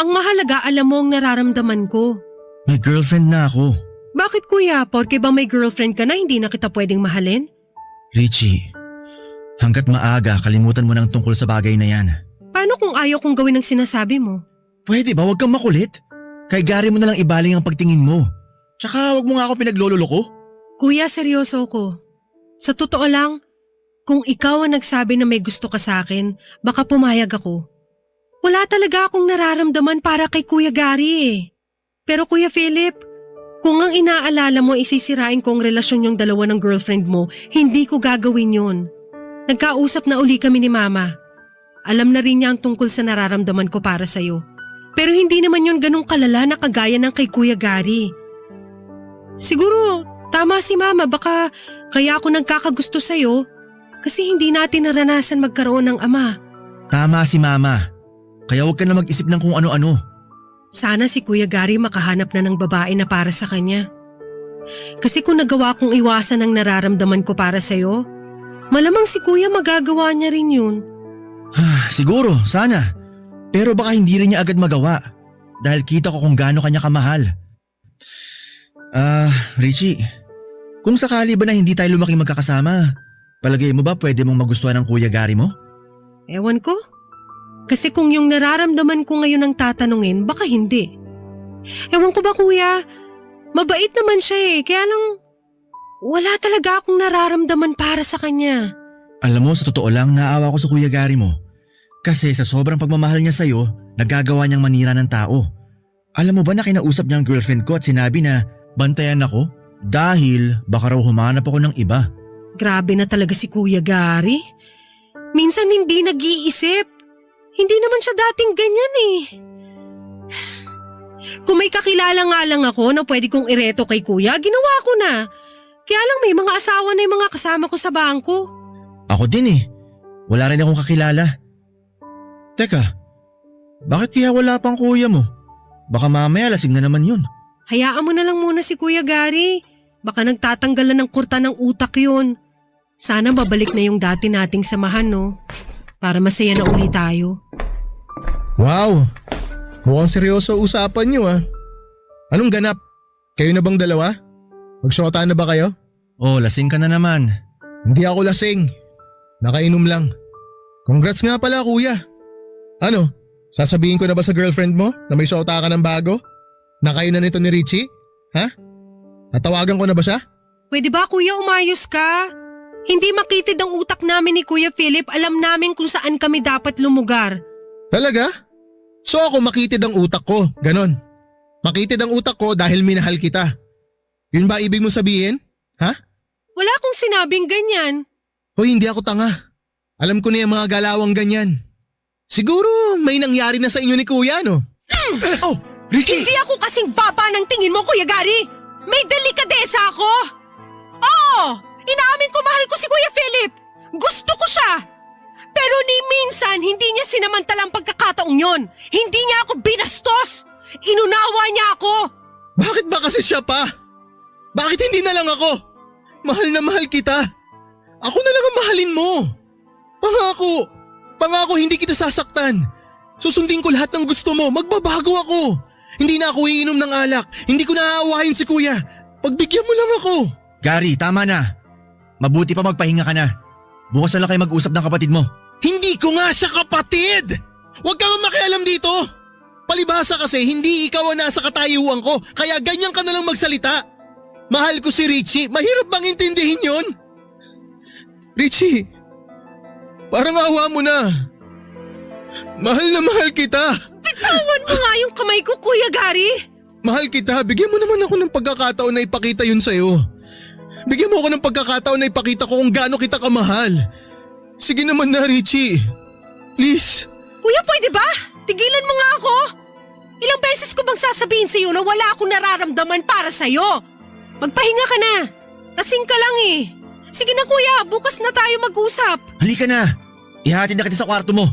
S2: Ang mahalaga alam mo ang nararamdaman ko.
S4: May girlfriend na ako.
S2: Bakit kuya? Porke ba may girlfriend ka na hindi na kita pwedeng mahalin?
S4: Richie, hanggat maaga kalimutan mo nang tungkol sa bagay na yan.
S2: Paano kung ayaw kong gawin ang sinasabi mo?
S4: Pwede ba wag kang makulit? Kay Gary mo na lang ibaling ang pagtingin mo. Tsaka wag mo nga ako pinaglololoko.
S2: Kuya, seryoso ko. Sa totoo lang, kung ikaw ang nagsabi na may gusto ka sa akin, baka pumayag ako. Wala talaga akong nararamdaman para kay Kuya Gary eh. Pero Kuya Philip, kung ang inaalala mo isisirain ko ang relasyon yung dalawa ng girlfriend mo, hindi ko gagawin yun. Nagkausap na uli kami ni Mama. Alam na rin niya ang tungkol sa nararamdaman ko para sa'yo. Pero hindi naman yun ganong kalala na kagaya ng kay Kuya Gary. Siguro, tama si Mama, baka kaya ako nagkakagusto sa'yo kasi hindi natin naranasan magkaroon ng ama.
S4: Tama si Mama. Kaya wag ka na mag-isip ng kung ano-ano.
S2: Sana si Kuya Gary makahanap na ng babae na para sa kanya. Kasi kung nagawa kong iwasan ang nararamdaman ko para sa'yo, malamang si Kuya magagawa niya rin yun.
S4: Siguro, sana. Pero baka hindi rin niya agad magawa. Dahil kita ko kung gaano kanya kamahal. Richie, kung sakali ba na hindi tayo lumaki magkakasama, palagay mo ba pwede mong magustuhan ng Kuya Gary mo?
S2: Ewan ko. Kasi kung yung nararamdaman ko ngayon ang tatanungin, baka hindi. Ewan ko ba kuya, mabait naman siya eh, kaya lang wala talaga akong nararamdaman para sa kanya.
S4: Alam mo, sa totoo lang, naawa ko sa Kuya Gary mo. Kasi sa sobrang pagmamahal niya sa'yo, nagagawa niyang manira ng tao. Alam mo ba na kinausap niya ang girlfriend ko at sinabi na bantayan ako dahil baka raw humanap ako ng iba.
S2: Grabe na talaga si Kuya Gary. Minsan hindi nag-iisip. Hindi naman siya dating ganyan eh. Kung may kakilala nga lang ako na pwede kong ireto kay Kuya, ginawa ko na. Kaya lang may mga asawa na yung mga kasama ko sa bangko.
S4: Ako din eh. Wala rin akong kakilala. Teka, bakit kaya wala pang kuya mo? Baka mamaya lasing na naman yun.
S2: Hayaan mo na lang muna si Kuya Gary. Baka nagtatanggalan ng kurta ng utak yun. Sana babalik na yung dati nating samahan, no? Para masaya na uli tayo.
S3: Wow! Mukhang seryoso usapan niyo ah. Anong ganap? Kayo na bang dalawa? Magsyota na ba kayo?
S4: Oh, lasing ka na naman.
S3: Hindi ako lasing. Nakainom lang. Congrats nga pala kuya. Ano? Sasabihin ko na ba sa girlfriend mo na may syota ka ng bago? Nakain na nito ni Richie? Ha? Natawagan ko na ba siya?
S2: Pwede ba kuya umayos ka? Hindi makitid ang utak namin ni Kuya Philip, alam namin kung saan kami dapat lumugar.
S3: Talaga? So ako makitid ang utak ko, ganon. Makitid ang utak ko dahil minahal kita. Yun ba ibig mo sabihin? Ha?
S2: Wala akong sinabing ganyan.
S3: Hoy, hindi ako tanga. Alam ko na yung mga galawang ganyan. Siguro may nangyari na sa inyo ni Kuya, no?
S4: Oh, Richie!
S2: Hindi ako kasing baba ng tingin mo, Kuya Gary. May delikadesa ako. Oo! Inaamin ko mahal ko si Kuya Philip. Gusto ko siya. Pero ni minsan hindi niya sinamantalang pagkakataong yon. Hindi niya ako binastos. Inunawa niya ako.
S3: Bakit ba kasi siya pa? Bakit hindi na lang ako? Mahal na mahal kita. Ako na lang ang mahalin mo. Pangako. Pangako hindi kita sasaktan. Susundin ko lahat ng gusto mo. Magbabago ako. Hindi na ako iinom ng alak. Hindi ko naaawahin si Kuya. Pagbigyan mo lang ako.
S4: Gary, tama na. Mabuti pa magpahinga ka na. Bukas na lang kayo mag-usap ng kapatid mo.
S3: Hindi ko nga siya kapatid! Huwag kang makialam dito! Palibhasa kasi hindi ikaw ang nasa katayuan ko kaya ganyan ka na lang magsalita. Mahal ko si Richie. Mahirap bang intindihin yon? Richie, parang awa mo na. Mahal na mahal kita.
S2: Bitawan mo nga yung kamay ko, Kuya Gary!
S3: Mahal kita. Bigyan mo naman ako ng pagkakataon na ipakita yun sa'yo. Bigyan mo ako ng pagkakataon na ipakita ko kung gaano kita kamahal. Sige naman na, Richie. Please.
S2: Kuya, pwede ba? Tigilan mo nga ako! Ilang beses ko bang sasabihin sa'yo na wala akong nararamdaman para sa'yo? Magpahinga ka na. Lasing ka lang eh. Sige na kuya, bukas na tayo mag-usap.
S4: Halika na. Ihatid na kita sa kwarto mo.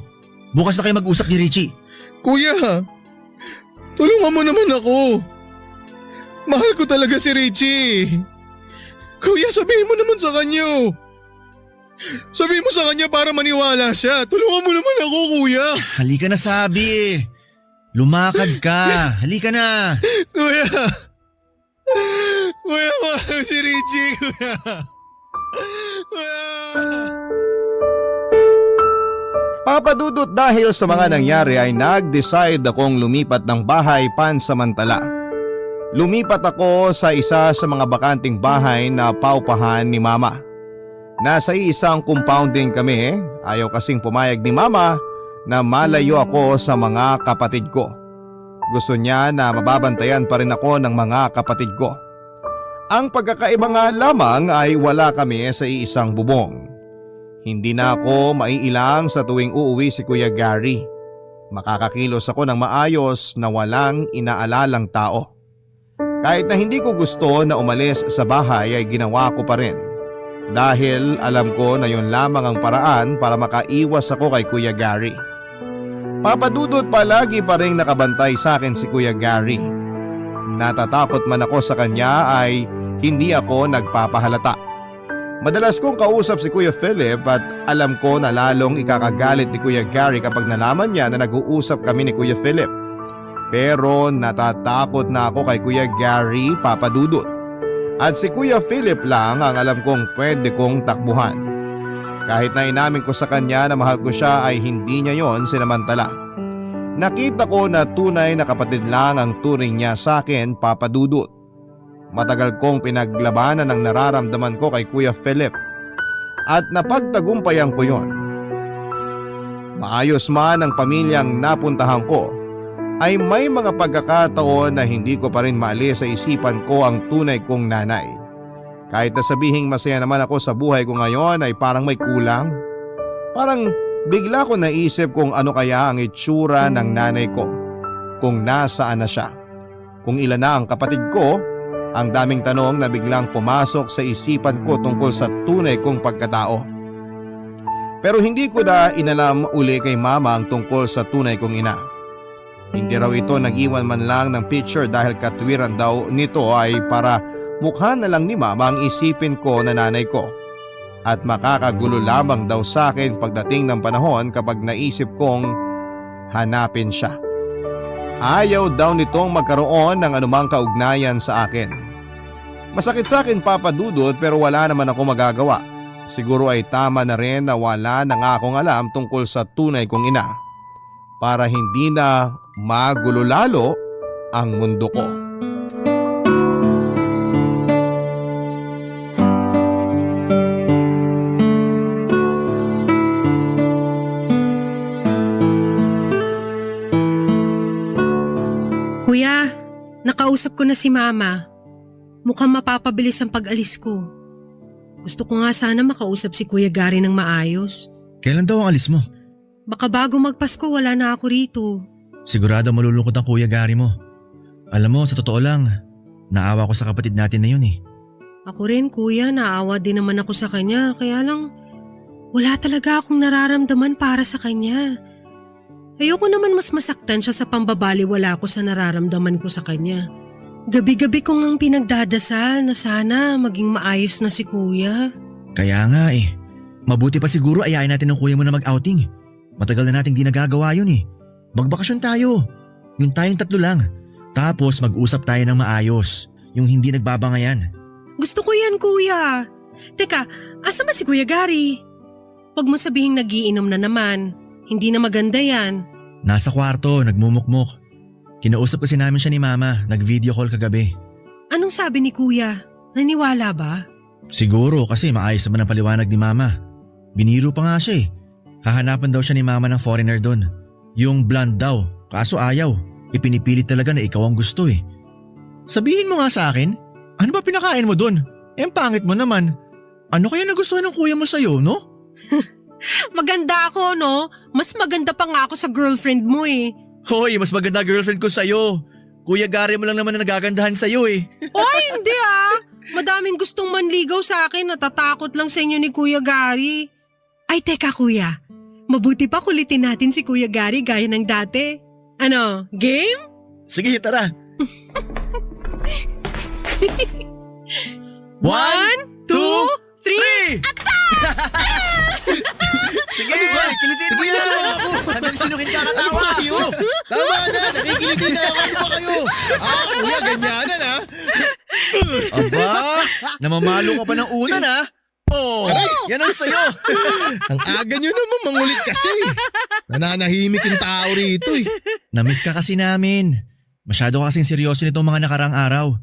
S4: Bukas na kayo mag-usap ni Richie.
S3: Kuya, tulungan mo naman ako. Mahal ko talaga si Richie. Kuya, sabihin mo naman sa kanya. Sabihin mo sa kanya para maniwala siya. Tulungan mo naman ako, kuya.
S4: Halika na sabi. Lumakad ka. Halika na.
S3: Kuya. Kuya, mahal si Richie, kuya. Kuya.
S1: Papadudot dahil sa mga nangyari ay nag-decide akong lumipat ng bahay pansamantala. Lumipat ako sa isa sa mga bakanting bahay na paupahan ni Mama. Nasa isang compound din kami, ayaw kasing pumayag ni Mama na malayo ako sa mga kapatid ko. Gusto niya na mababantayan pa rin ako ng mga kapatid ko. Ang pagkakaiba nga lamang ay wala kami sa iisang bubong. Hindi na ako maiilang sa tuwing uuwi si Kuya Gary. Makakakilos ako ng maayos na walang inaalalang tao. Kahit na hindi ko gusto na umalis sa bahay ay ginawa ko pa rin. Dahil alam ko na yun lamang ang paraan para makaiwas ako kay Kuya Gary. Papadudot palagi pa rin nakabantay sa akin si Kuya Gary. Natatakot man ako sa kanya ay hindi ako nagpapahalata. Madalas kong kausap si Kuya Philip at alam ko na lalong ikakagalit ni Kuya Gary kapag nalaman niya na nag-uusap kami ni Kuya Philip. Pero natatakot na ako kay Kuya Gary, Papadudot. At si Kuya Philip lang ang alam kong pwede kong takbuhan. Kahit na inamin ko sa kanya na mahal ko siya ay hindi niya yon sinamantala. Nakita ko na tunay na kapatid lang ang turing niya sa akin, Papadudot. Matagal kong pinaglabanan ang nararamdaman ko kay Kuya Philip at napagtagumpayan ko yon. Maayos man ang pamilyang napuntahan ko, ay may mga pagkakataon na hindi ko pa rin maalis sa isipan ko ang tunay kong nanay. Kahit na sabihing masaya naman ako sa buhay ko ngayon ay parang may kulang. Parang bigla ko naisip kung ano kaya ang itsura ng nanay ko, kung nasaan na siya, kung ilan na ang kapatid ko. Ang daming tanong na biglang pumasok sa isipan ko tungkol sa tunay kong pagkatao. Pero hindi ko na inalam uli kay Mama ang tungkol sa tunay kong ina. Hindi raw ito nag-iwan man lang ng picture dahil katwiran daw nito ay para mukha na lang ni Mama ang isipin ko na nanay ko. At makakagulo lamang daw sa akin pagdating ng panahon kapag naisip kong hanapin siya. Ayaw daw nitong magkaroon ng anumang kaugnayan sa akin. Masakit sa akin, Papadudot, pero wala naman ako magagawa. Siguro ay tama na rin na wala na nga akong alam tungkol sa tunay kong ina para hindi na magulo lalo ang mundo ko.
S2: Kuya, nakausap ko na si Mama. Mukhang mapapabilis ang pag-alis ko. Gusto ko nga sana makausap si Kuya Gary ng maayos.
S4: Kailan daw ang alis mo?
S2: Baka bago magpasko wala na ako rito.
S4: Sigurado malulungkot ang Kuya Gary mo. Alam mo, sa totoo lang, naawa ko sa kapatid natin na yun eh.
S2: Ako rin kuya, naawa din naman ako sa kanya. Kaya lang, wala talaga akong nararamdaman para sa kanya. Ayoko naman mas masaktan siya sa pambabaliwala ko sa nararamdaman ko sa kanya. Gabi-gabi ko ngang pinagdadasal na sana maging maayos na si kuya.
S4: Kaya nga eh. Mabuti pa siguro ayayin natin ng kuya mo na mag-outing. Matagal na nating di nagagawa yun eh. Magbakasyon tayo. Yung tayong tatlo lang. Tapos mag-usap tayo ng maayos. Yung hindi nagbabangayan.
S2: Gusto ko yan kuya. Teka, asa ba si Kuya Gary? Huwag mo sabihing nagiinom na naman. Hindi na maganda yan.
S4: Nasa kwarto, nagmumukmok. Kinausap kasi namin siya ni Mama, nag-video call kagabi.
S2: Anong sabi ni kuya? Naniwala ba?
S4: Siguro kasi maayos naman ang paliwanag ni Mama. Biniro pa nga siya eh. Hahanapan daw siya ni Mama ng foreigner doon. Yung blonde daw, kaso ayaw. Ipinipilit talaga na ikaw ang gusto eh. Sabihin mo nga sa akin, ano ba pinakain mo doon? Eh, ang pangit mo naman. Ano kaya nagustuhan ng kuya mo sa'yo, no?
S2: Maganda ako, no? Mas maganda pa nga ako sa girlfriend mo eh.
S4: Hoy, mas maganda girlfriend ko sa'yo. Kuya Gary mo lang naman na nagagandahan sa'yo eh.
S2: Oy, hindi ah! Madaming gustong manligaw sa akin, natatakot lang sa inyo ni Kuya Gary. Ay, teka kuya. Mabuti pa kulitin natin si Kuya Gary gaya ng dati. Ano, game?
S4: Sige, tara. 1, 2,
S2: 3!
S4: 3! Sige, kilitin mo yan! Hanggang sinukin ka katawa!
S3: Tama na, nakikiliti na ako. Ano ba kayo? Kuya, ganyanan ha?
S4: Aba, namamalo ka pa ng unan ha? Oh, yan ang sayo!
S3: Ang aga nyo naman mangulit kasi. Nananahimik yung tao rito eh.
S4: Namiss ka kasi namin. Masyado ka kasing seryoso nitong mga nakarang araw.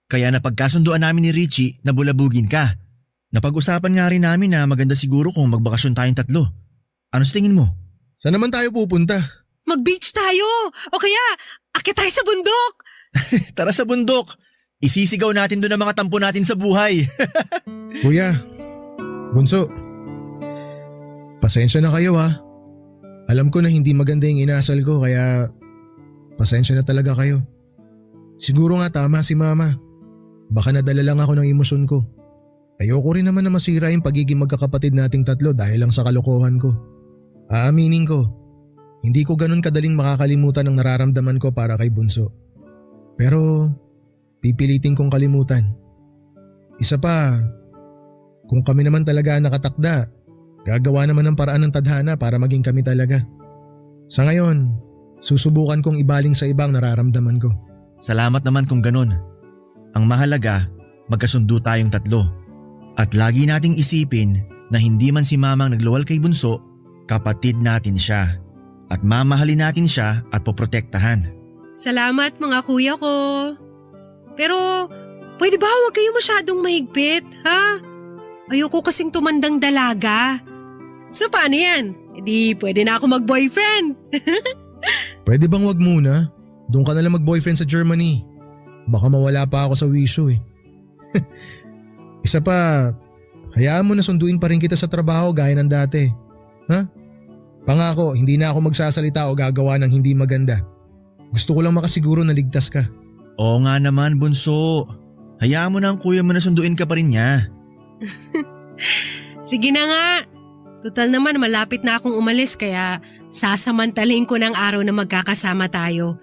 S4: Kaya napagkasunduan namin ni Richie na bulabugin ka. Napag-usapan nga rin namin na maganda siguro kung magbakasyon tayong tatlo. Ano sa tingin mo?
S3: Saan naman tayo pupunta?
S2: Mag-beach tayo! O kaya, akit tayo sa bundok!
S4: Tara sa bundok. Isisigaw natin doon ang mga tampo natin sa buhay.
S3: Kuya, Bunso, pasensya na kayo ha. Alam ko na hindi maganda yung inasal ko kaya pasensya na talaga kayo. Siguro nga tama si Mama. Baka nadala lang ako ng emosyon ko. Ayoko rin naman na masira yung pagiging magkakapatid nating tatlo dahil lang sa kalokohan ko. Aaminin ko, hindi ko ganun kadaling makakalimutan ang nararamdaman ko para kay Bunso. Pero pipilitin kong kalimutan. Isa pa, kung kami naman talaga ang nakatakda, gagawa naman ng paraan ng tadhana para maging kami talaga. Sa ngayon, susubukan kong ibaling sa ibang nararamdaman ko.
S4: Salamat naman kung ganun. Ang mahalaga, magkasundo tayong tatlo. At lagi nating isipin na hindi man si Mamang nagluwal kay Bunso, kapatid natin siya. At mamahalin natin siya at poprotektahan.
S2: Salamat mga kuya ko. Pero, pwede ba huwag kayo masyadong mahigpit, ha? Ayoko kasing tumandang dalaga. So paano yan? E di pwede na ako mag-boyfriend.
S3: Pwede bang wag muna? Doon ka nalang mag-boyfriend sa Germany. Baka mawala pa ako sa wisyo eh. Isa pa, hayaan mo na sunduin pa rin kita sa trabaho gaya ng dati. Ha? Pangako, hindi na ako magsasalita o gagawa ng hindi maganda. Gusto ko lang makasiguro na ligtas ka.
S4: Oo nga naman, Bunso. Hayaan mo na ang kuya mo na sunduin ka pa rin niya.
S2: Sige na nga. Total naman malapit na akong umalis kaya sasamantalin ko ng araw na magkakasama tayo.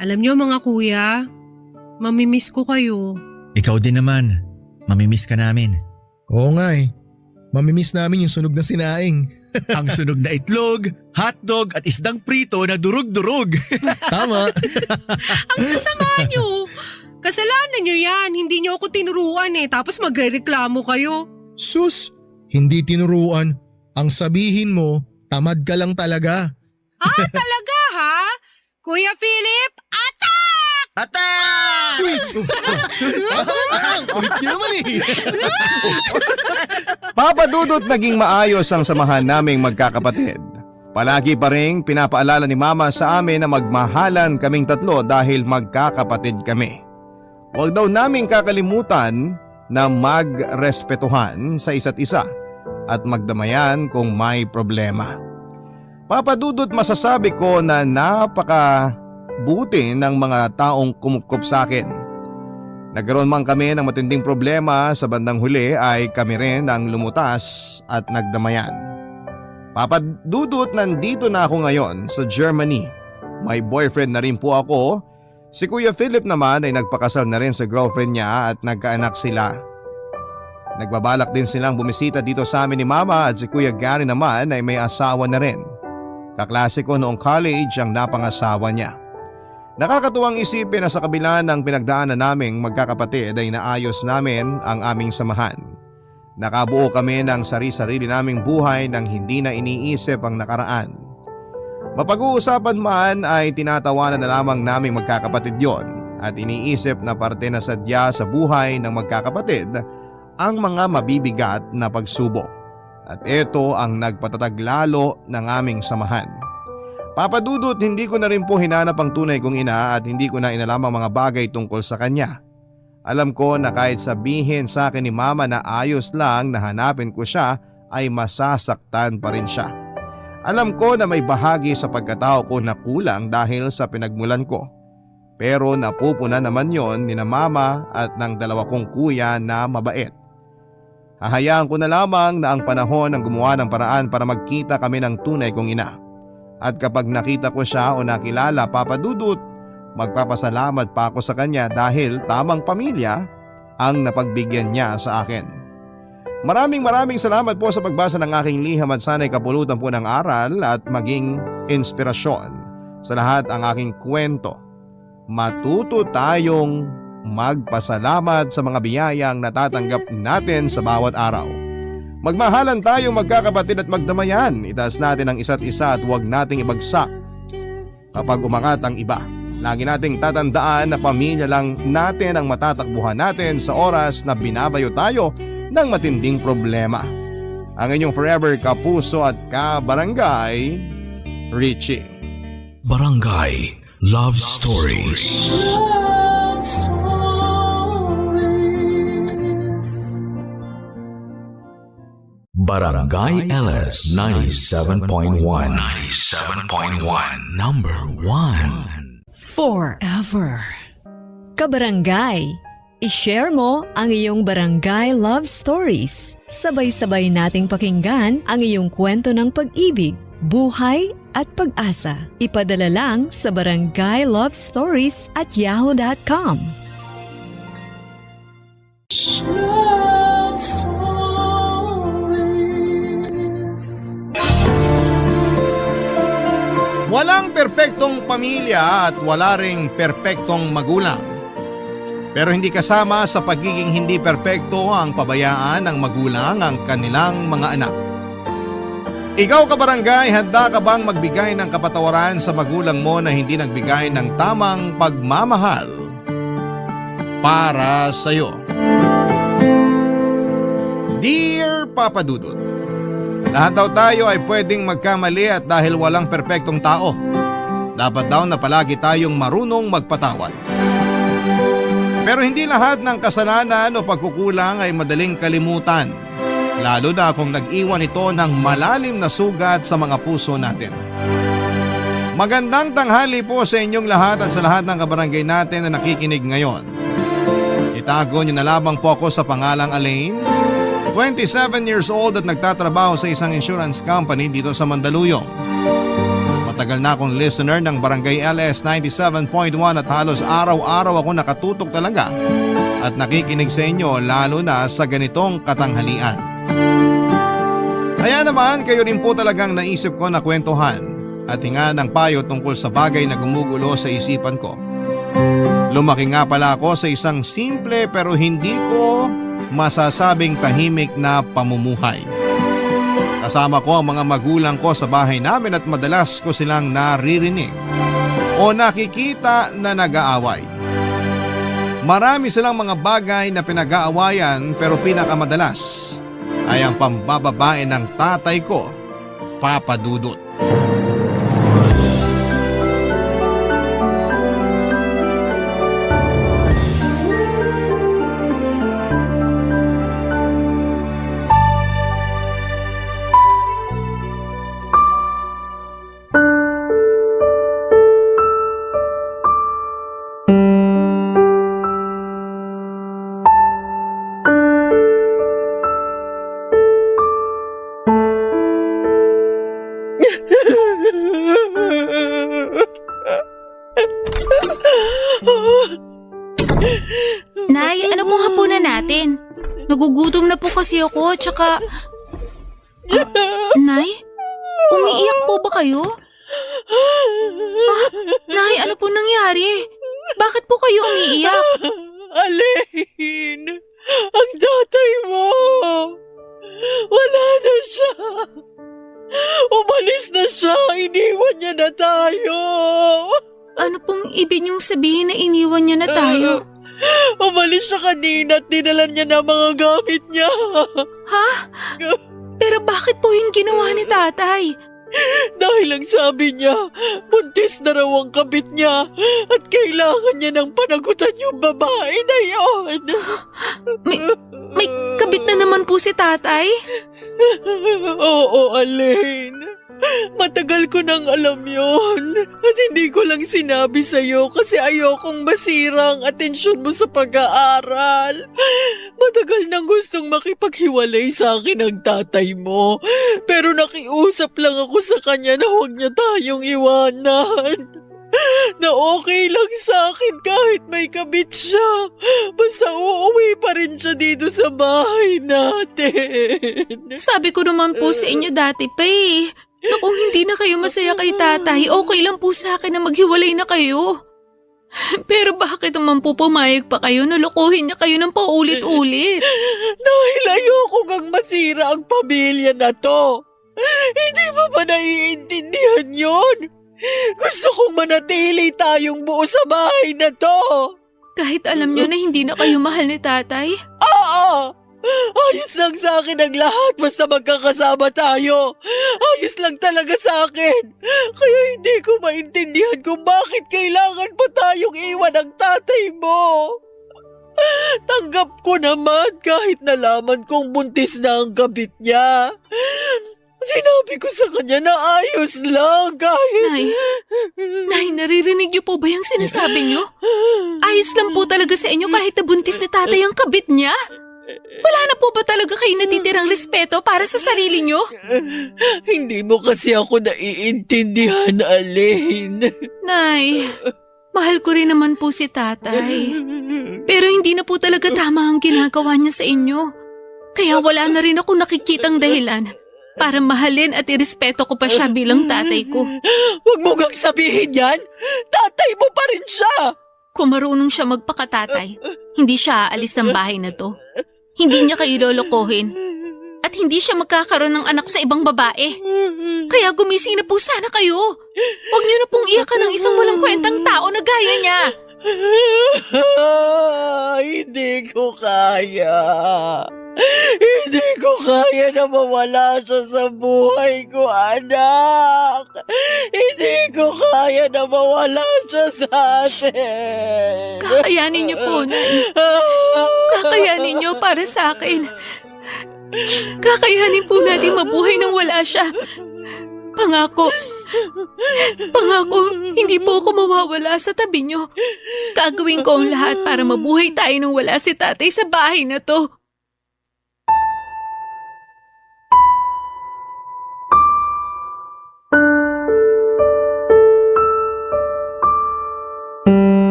S2: Alam niyo mga kuya, mamimiss ko kayo.
S4: Ikaw din naman. Mamimiss ka namin.
S3: Oo nga eh. Mamimiss namin yung sunog na sinaing.
S4: Ang sunog na itlog, hotdog at isdang prito na durug-durug.
S3: Tama.
S2: Ang sasama niyo. Kasalanan niyo yan. Hindi niyo ako tinuruan eh. Tapos magrereklamo kayo.
S3: Sus, hindi tinuruan. Ang sabihin mo, tamad ka lang talaga.
S2: Ah, talaga ha? Kuya Philip, attack!
S4: Attack!
S3: Uy! Tama lang! Ulit niyo naman eh.
S1: Papa Dudut, naging maayos ang samahan naming magkakapatid. Palagi pa rin pinapaalala ni Mama sa amin na magmahalan kaming tatlo dahil magkakapatid kami. Huwag daw naming kakalimutan na magrespetuhan sa isa't isa at magdamayan kung may problema. Papa Dudut, masasabi ko na napakabuti ng mga taong kumupkop sa akin. Nagkaroon man kami ng matinding problema sa bandang huli ay kami rin ang lumutas at nagdamayan. Papa Dudut, nandito na ako ngayon sa Germany. May boyfriend na rin po ako. Si Kuya Philip naman ay nagpakasal na rin sa girlfriend niya at nagkaanak sila. Nagbabalak din silang bumisita dito sa amin ni Mama at si Kuya Gary naman ay may asawa na rin. Kaklase ko noong college ang napangasawa niya. Nakakatuwang isipin na sa kabila ng pinagdaanan naming magkakapatid ay naayos namin ang aming samahan. Nakabuo kami ng sari-sarili naming buhay nang hindi na iniisip ang nakaraan. Mapag-uusapan man ay tinatawanan na lamang naming magkakapatid yon at iniisip na parte na sadya sa buhay ng magkakapatid ang mga mabibigat na pagsubok. At ito ang nagpatatag lalo ng aming samahan. Papa Dudut, hindi ko na rin po hinanap ang tunay kong ina at hindi ko na inalam ang mga bagay tungkol sa kanya. Alam ko na kahit sabihin sa akin ni mama na ayos lang na hanapin ko siya ay masasaktan pa rin siya. Alam ko na may bahagi sa pagkatao ko na kulang dahil sa pinagmulan ko. Pero napupuna naman yon ni na mama at ng dalawa kong kuya na mabait. Hahayaan ko na lamang na ang panahon ang gumawa ng paraan para magkita kami ng tunay kong ina. At kapag nakita ko siya o nakilala, Papa Dudut, magpapasalamat pa ako sa kanya dahil tamang pamilya ang napagbigyan niya sa akin. Maraming salamat po sa pagbasa ng aking liham at sana'y kapulutan po ng aral at maging inspirasyon sa lahat ang aking kwento. Matuto tayong magpasalamat sa mga biyayang natatanggap natin sa bawat araw. Magmahalan tayong magkakapatid at magdamayan. Itaas natin ang isa't isa at huwag nating ibagsak kapag umangat ang iba. Lagi nating tatandaan na pamilya lang natin ang matatakbuhan natin sa oras na binabayo tayo ng matinding problema. Ang inyong forever kapuso at kabarangay, Richie.
S5: Barangay Love Stories. Barangay LS 97.1 Number 1
S6: Forever. Kabarangay, i-share mo ang iyong barangay love stories. Sabay-sabay nating pakinggan ang iyong kwento ng pag-ibig, buhay at pag-asa. Ipadala lang sa barangaylovestories@yahoo.com.
S1: Walang perpektong pamilya at wala ring perpektong magulang. Pero hindi kasama sa pagiging hindi perpekto ang pabayaan ng magulang ang kanilang mga anak. Ikaw kabarangay, handa ka bang magbigay ng kapatawaran sa magulang mo na hindi nagbigay ng tamang pagmamahal para sa iyo? Dear Papa Dudut, lahat daw tayo ay pwedeng magkamali at dahil walang perpektong tao, dapat daw na palagi tayong marunong magpatawad. Pero hindi lahat ng kasalanan o pagkukulang ay madaling kalimutan, lalo na kung nag-iwan ito ng malalim na sugat sa mga puso natin. Magandang tanghali po sa inyong lahat at sa lahat ng kabarangay natin na nakikinig ngayon. Itago niyo na lamang po ako sa pangalang Alain, 27 years old at nagtatrabaho sa isang insurance company dito sa Mandaluyong. Matagal na akong listener ng Barangay LS 97.1 at halos araw-araw ako nakatutok talaga at nakikinig sa inyo lalo na sa ganitong katanghalian. Kaya naman kayo rin po talagang naisip ko na kwentuhan at hinga ng payo tungkol sa bagay na gumugulo sa isipan ko. Lumaki nga pala ako sa isang simple pero hindi ko masasabing tahimik na pamumuhay. Kasama ko ang mga magulang ko sa bahay namin at madalas ko silang naririnig o nakikita na nag-aaway. Marami silang mga bagay na pinag-aawayan pero pinakamadalas ay ang pambababae ng tatay ko, Papa Dudut.
S7: Nay, ano pong hapunan natin? Nagugutom na po kasi ako, tsaka... Nay? Umiiyak po ba kayo? Nay, ano po nangyari? Bakit po kayo umiiyak?
S8: Alain, ang tatay mo. Wala na siya. Umalis na siya. Iniwan niya na tayo.
S7: Ano pong ibig niyong sabihin na iniwan niya na tayo?
S8: Umalis siya kanina at dinala niya na mga gamit niya.
S7: Ha? Pero bakit po yung ginawa ni tatay?
S8: Dahil ang sabi niya, buntis na raw ang kabit niya at kailangan niya ng panagutan yung babae na yon.
S7: May kabit na naman po si tatay?
S8: Oo, Alain. Matagal ko nang alam yon at hindi ko lang sinabi sa'yo kasi ayokong masira ang atensyon mo sa pag-aaral. Matagal nang gustong makipaghiwalay sa akin ang tatay mo pero nakiusap lang ako sa kanya na huwag niya tayong iwanan. Na okay lang sa akin kahit may kabit siya. Basta uuwi pa rin siya dito sa bahay natin.
S7: Sabi ko naman po sa inyo dati pa eh. Na kung hindi na kayo masaya kay tatay, okay lang po sa akin na maghiwalay na kayo. Pero bakit naman po pumayag pa kayo na lokohin niya kayo ng paulit-ulit?
S8: Dahil ayoko kang masira ang pamilya na to. Hindi mo ba naiintindihan yon? Gusto kong manatili tayong buo sa bahay na to.
S7: Kahit alam niyo na hindi na kayo mahal ni tatay?
S8: Oo! Ayos lang sa akin ang lahat basta magkakasama tayo. Ayos lang talaga sa akin. Kaya hindi ko maintindihan kung bakit kailangan pa tayong iwan ang tatay mo. Tanggap ko naman kahit nalaman kong buntis na ang kabit niya. Sinabi ko sa kanya na ayos lang kahit...
S7: Nay, naririnig niyo po ba yung sinasabi niyo? Ayos lang po talaga sa inyo kahit nabuntis ni tatay ang kabit niya? Wala na po ba talaga kayo natitirang respeto para sa sarili niyo?
S8: Hindi mo kasi ako naiintindihan, Alain.
S7: Nay, mahal ko rin naman po si tatay. Pero hindi na po talaga tama ang ginagawa niya sa inyo. Kaya wala na rin ako nakikitang dahilan para mahalin at irespeto ko pa siya bilang tatay ko.
S8: Huwag mo gang sabihin yan! Tatay mo pa rin siya!
S7: Kung marunong siya magpakatatay, hindi siya aalis ng bahay na to. Hindi niya kayo lolokohin. At hindi siya magkakaroon ng anak sa ibang babae. Kaya gumising na po sana kayo. Huwag niyo na pong iyakan ng isang walang kwentang tao na gaya niya.
S8: Hindi ko kaya. Hindi ko kaya na mawala siya sa buhay ko, anak. Hindi ko kaya na mawala siya sa atin.
S7: Kakayanin niyo po, Nay. Kakayanin niyo para sa akin. Kakayanin po natin mabuhay nang wala siya. Pangako, hindi po ako mawawala sa tabi niyo. Gagawin ko ang lahat para mabuhay tayo nang wala si tatay sa bahay na to.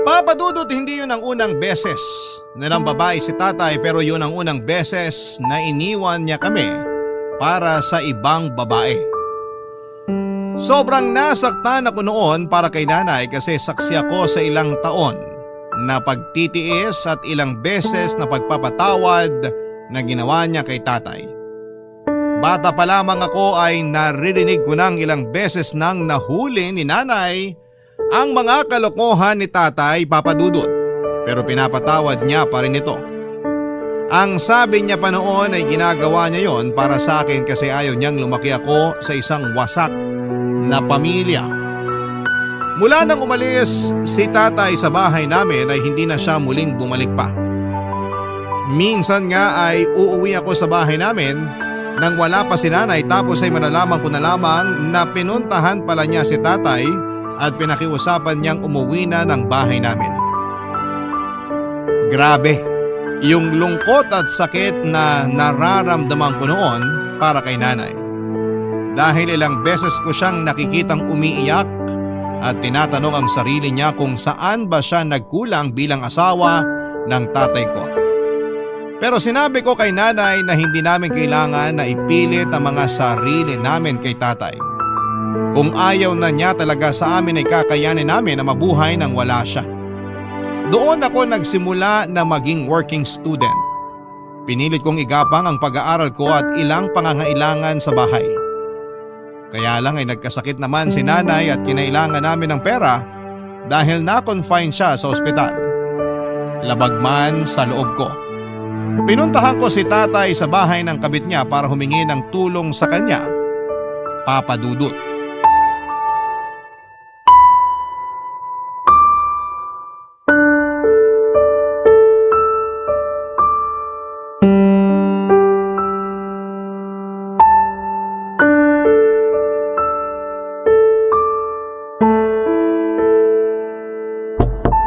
S1: Papadudot, hindi yun ang unang beses na ng babae si tatay pero yun ang unang beses na iniwan niya kami para sa ibang babae. Sobrang nasaktan ako noon para kay nanay kasi saksi ako sa ilang taon na pagtitiis at ilang beses na pagpapatawad na ginawa niya kay tatay. Bata pa lamang ako ay naririnig ko ng ilang beses nang nahuli ni nanay ang mga kalokohan ni tatay, Papadudot, pero pinapatawad niya pa rin ito. Ang sabi niya pa noon ay ginagawa niya yon para sa akin kasi ayaw niyang lumaki ako sa isang wasak na pamilya. Mula nang umalis si tatay sa bahay namin ay hindi na siya muling bumalik pa. Minsan nga ay uuwi ako sa bahay namin nang wala pa si nanay tapos ay malalaman ko na lamang na pinuntahan pala niya si tatay at pinakiusapan niyang umuwi na ng bahay namin. Grabe, yung lungkot at sakit na nararamdaman ko noon para kay nanay. Dahil ilang beses ko siyang nakikitang umiiyak at tinatanong ang sarili niya kung saan ba siya nagkulang bilang asawa ng tatay ko. Pero sinabi ko kay nanay na hindi namin kailangan na ipilit ang mga sarili namin kay tatay. Kung ayaw na niya talaga sa amin ay kakayanin namin na mabuhay nang wala siya. Doon ako nagsimula na maging working student. Pinilit kong igapang ang pag-aaral ko at ilang pangangailangan sa bahay. Kaya lang ay nagkasakit naman si nanay at kinailangan namin ng pera dahil na-confine siya sa ospital. Labag man sa loob ko. Pinuntahan ko si tatay sa bahay ng kabit niya para humingi ng tulong sa kanya, Papa Dudut.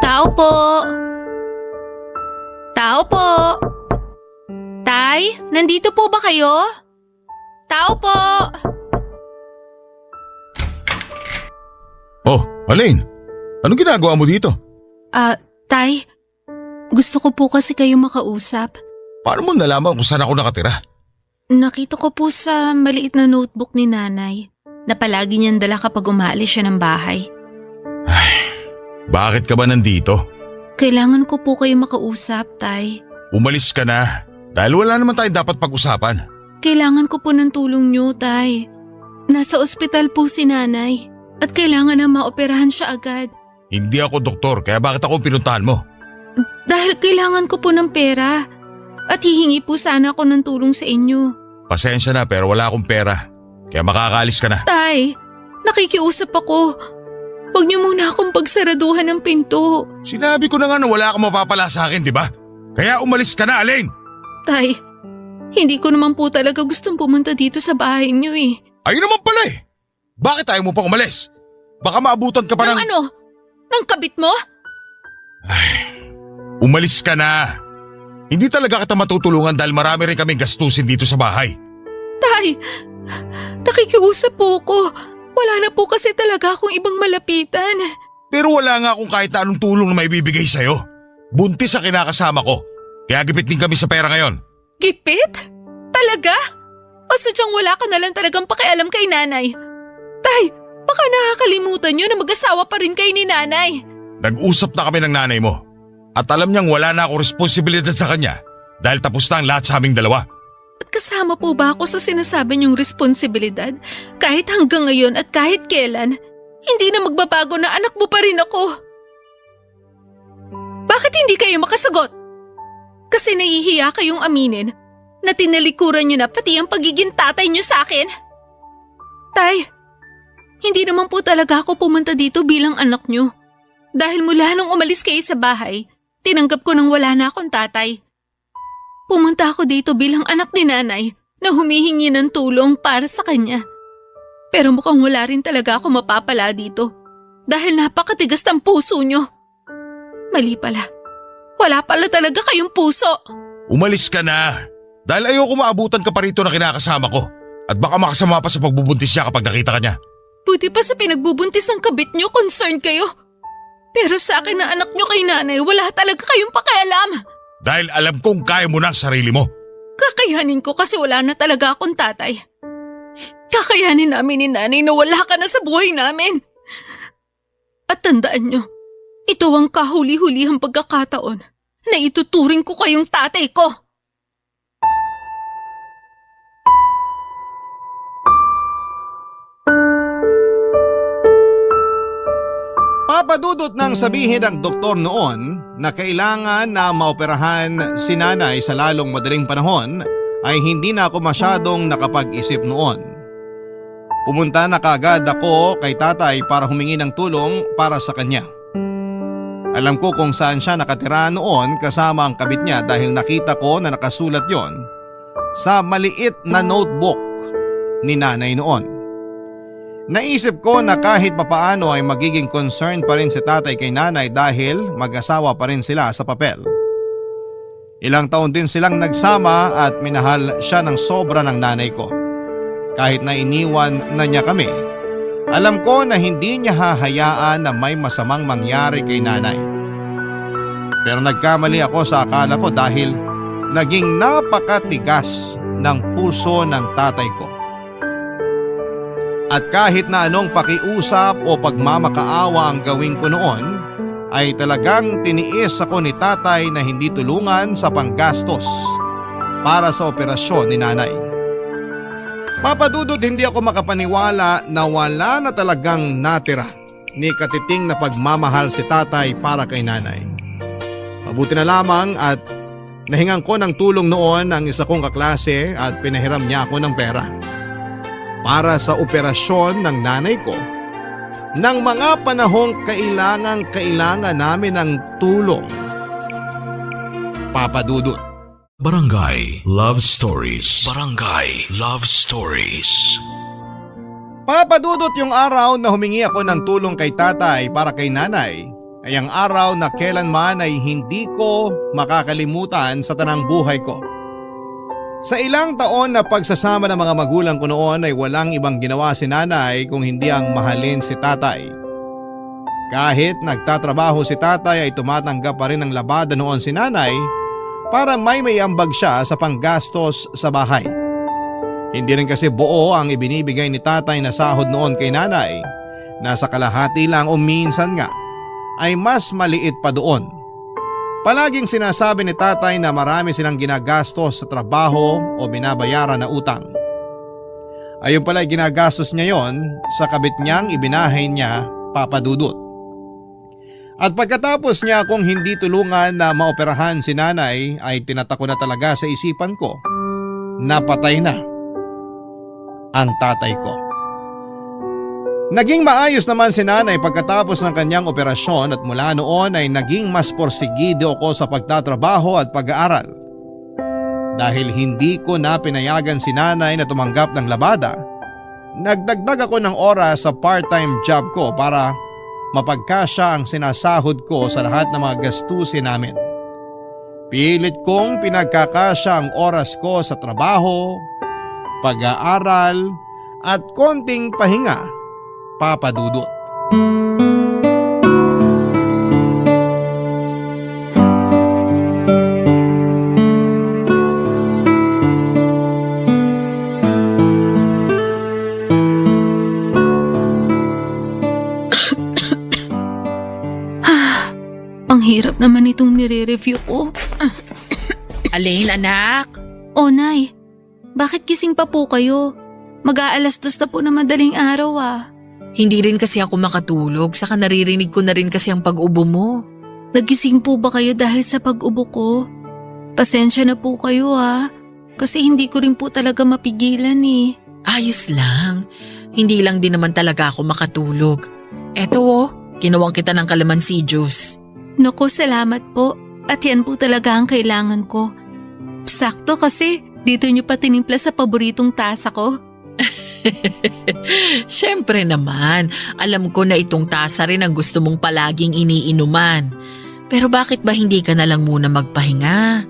S7: Tao po! Tao po! Tay, nandito po ba kayo? Tao po!
S9: Oh, Alain, anong ginagawa mo dito?
S7: Tay, gusto ko po kasi kayo makausap.
S9: Paano mo nalaman kung saan ako nakatira?
S7: Nakita ko po sa maliit na notebook ni nanay na palagi niyang dala kapag umaalis siya ng bahay.
S9: Bakit ka ba nandito?
S7: Kailangan ko po kayo makausap, Tay.
S9: Umalis ka na dahil wala naman tayong dapat pag-usapan.
S7: Kailangan ko po ng tulong niyo, Tay. Nasa ospital po si nanay at kailangan na maoperahan siya agad.
S9: Hindi ako doktor kaya bakit ako pinuntahan mo?
S7: Dahil kailangan ko po ng pera at hihingi po sana ako ng tulong sa inyo.
S9: Pasensya na pero wala akong pera kaya makakaalis ka na.
S7: Tay, nakikiusap ako. Huwag niyo muna akong pagsaraduhan ng pinto.
S9: Sinabi ko na nga na wala kang mapapala sa akin, di ba? Kaya umalis ka na, Alain!
S7: Tay, hindi ko naman po talaga gustong pumunta dito sa bahay niyo eh.
S9: Ayun naman pala eh! Bakit ayaw mo pang umalis? Baka maabutan ka pa ng…
S7: Ano? Ng kabit mo?
S9: Umalis ka na! Hindi talaga kita matutulungan dahil marami rin kaming gastusin dito sa bahay.
S7: Tay, nakikiusap po ko. Wala na po kasi talaga akong ibang malapitan.
S9: Pero wala nga akong kahit na anong tulong na may bibigay sa'yo. Buntis ang kinakasama ko. Kaya gipit din kami sa pera ngayon.
S7: Gipit? Talaga? O sadyang wala ka na lang talagang pakialam kay nanay? Tay, baka nakakalimutan niyo na mag-asawa pa rin kayo ni nanay.
S9: Nag-usap na kami ng nanay mo. At alam niyang wala na akong responsibilidad sa kanya dahil tapos na ang lahat sa aming dalawa.
S7: At kasama po ba ako sa sinasabi niyong responsibilidad? Kahit hanggang ngayon at kahit kailan, hindi na magbabago na anak mo pa rin ako. Bakit hindi kayo makasagot? Kasi nahihiya kayong aminin na tinalikuran niyo na pati ang pagiging tatay niyo sa akin? Tay, hindi naman po talaga ako pumunta dito bilang anak niyo. Dahil mula nung umalis kayo sa bahay, tinanggap ko nang wala na akong tatay. Pumunta ako dito bilang anak ni nanay na humihingi ng tulong para sa kanya. Pero mukhang wala rin talaga ako mapapala dito dahil napakatigas ng puso nyo. Mali pala. Wala pala talaga kayong puso.
S9: Umalis ka na dahil ayoko maabutan ka pa rito na kinakasama ko. At baka makasama pa sa pagbubuntis niya kapag nakita ka niya.
S7: Buti pa sa pinagbubuntis ng kabit nyo, concerned kayo. Pero sa akin na anak nyo kay nanay, wala talaga kayong pakialam.
S9: Dahil alam kong kaya mo na ang sarili mo.
S7: Kakayanin ko kasi wala na talaga akong tatay. Kakayanin namin ni nanay na wala ka na sa buhay namin. At tandaan nyo, ito ang kahuli-hulihang pagkakataon na ituturing ko kayong tatay ko.
S1: Papadudot nang sabihin ng doktor noon na kailangan na maoperahan si nanay sa lalong madaling panahon ay hindi na ako masyadong nakapag-isip noon. Pumunta na kaagad ako kay tatay para humingi ng tulong para sa kanya. Alam ko kung saan siya nakatira noon kasama ang kabit niya dahil nakita ko na nakasulat yon sa maliit na notebook ni nanay noon. Naisip ko na kahit papaano ay magiging concern pa rin si tatay kay nanay dahil mag-asawa pa rin sila sa papel. Ilang taon din silang nagsama at minahal siya ng sobra ng nanay ko. Kahit na iniwan na niya kami, alam ko na hindi niya hahayaan na may masamang mangyari kay nanay. Pero nagkamali ako sa akala ko dahil naging napakatigas ng puso ng tatay ko. At kahit na anong pakiusap o pagmamakaawa ang gawin ko noon, ay talagang tiniis ako ni tatay na hindi tulungan sa panggastos para sa operasyon ni nanay. Papa Dudut, hindi ako makapaniwala na wala na talagang natira ni katiting na pagmamahal si tatay para kay nanay. Mabuti na lamang at nahingan ko ng tulong noon ang isa kong kaklase at pinahiram niya ako ng pera para sa operasyon ng nanay ko ng mga panahong kailangan namin ng tulong. Papa Dudut.
S5: Barangay Love Stories. Barangay Love Stories.
S1: Papa Dudut, yung araw na humingi ako ng tulong kay tatay para kay nanay ay ang araw na kailanman ay hindi ko makakalimutan sa tanang buhay ko. Sa ilang taon na pagsasama ng mga magulang ko noon ay walang ibang ginawa si nanay kung hindi ang mahalin si tatay. Kahit nagtatrabaho si tatay ay tumatanggap pa rin ng labada noon si nanay para may ambag siya sa panggastos sa bahay. Hindi rin kasi buo ang ibinibigay ni tatay na sahod noon kay nanay. Nasa kalahati lang o minsan nga ay mas maliit pa doon. Palaging sinasabi ni tatay na marami silang ginagastos sa trabaho o binabayaran na utang. Ayun pala ay ginagastos niya yon sa kabit niyang ibinahay niya, Papa Dudut. At pagkatapos niya akong hindi tulungan na maoperahan si nanay ay tinatako na talaga sa isipan ko na patay na ang tatay ko. Naging maayos naman si nanay pagkatapos ng kanyang operasyon at mula noon ay naging mas porsigido ako sa pagtatrabaho at pag-aaral. Dahil hindi ko na pinayagan si nanay na tumanggap ng labada, nagdagdag ako ng oras sa part-time job ko para mapagkasya ang sinasahod ko sa lahat ng mga gastusin namin. Pilit kong pinagkakasya ang oras ko sa trabaho, pag-aaral at konting pahinga, Papa Dudut.
S7: Ang hirap naman itong nire-review ko.
S8: Alin, anak?
S7: Oh, Nay. Bakit gising pa po kayo? Mag-aalas 2 na po na madaling araw ah.
S8: Hindi rin kasi ako makatulog, saka naririnig ko na rin kasi ang pag-ubo mo.
S7: Nagising po ba kayo dahil sa pag-ubo ko? Pasensya na po kayo ah. Kasi hindi ko rin po talaga mapigilan eh.
S8: Ayos lang. Hindi lang din naman talaga ako makatulog. Eto oh, kinuwang kita ng kalamansi juice.
S7: Naku, salamat po. At yan po talaga ang kailangan ko. Sakto kasi dito niyo pa tinimpla sa paboritong tasa ko.
S8: Siyempre naman, alam ko na itong tasa rin ang gusto mong palaging iniinuman. Pero bakit ba hindi ka na lang muna magpahinga?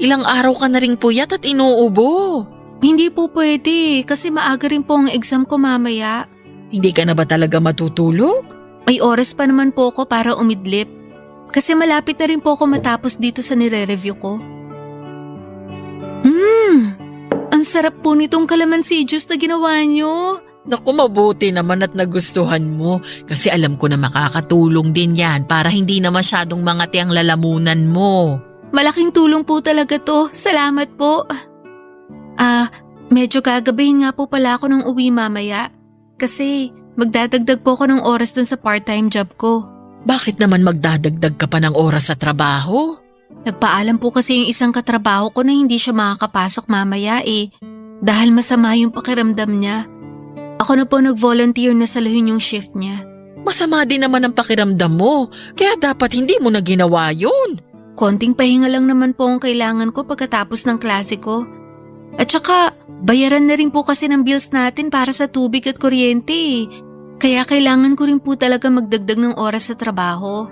S8: Ilang araw ka na ring puyat at inuubo.
S7: Hindi po pwede kasi maaga rin po ang exam ko mamaya.
S8: Hindi ka na ba talaga matutulog?
S7: May oras pa naman po ako para umidlip. Kasi malapit na rin po ako matapos dito sa nire-review ko. Ang sarap po nitong kalamansi juice na ginawa nyo.
S8: Naku, mabuti naman at nagustuhan mo kasi alam ko na makakatulong din yan para hindi na masyadong mangati ang lalamunan mo.
S7: Malaking tulong po talaga to. Salamat po. Medyo gagabahin nga po pala ako ng uwi mamaya. Kasi magdadagdag po ako ng oras dun sa part-time job ko.
S8: Bakit naman magdadagdag ka pa ng oras sa trabaho?
S7: Nagpaalam po kasi yung isang katrabaho ko na hindi siya makakapasok mamaya dahil masama yung pakiramdam niya. Ako na po nag-volunteer na saluhin yung shift niya.
S8: Masama din naman ang pakiramdam mo, kaya dapat hindi mo na ginawa yun.
S7: Konting pahinga lang naman po ang kailangan ko pagkatapos ng klase ko. At saka, bayaran na rin po kasi ng bills natin para sa tubig at kuryente. Kaya kailangan ko rin po talaga magdagdag ng oras sa trabaho.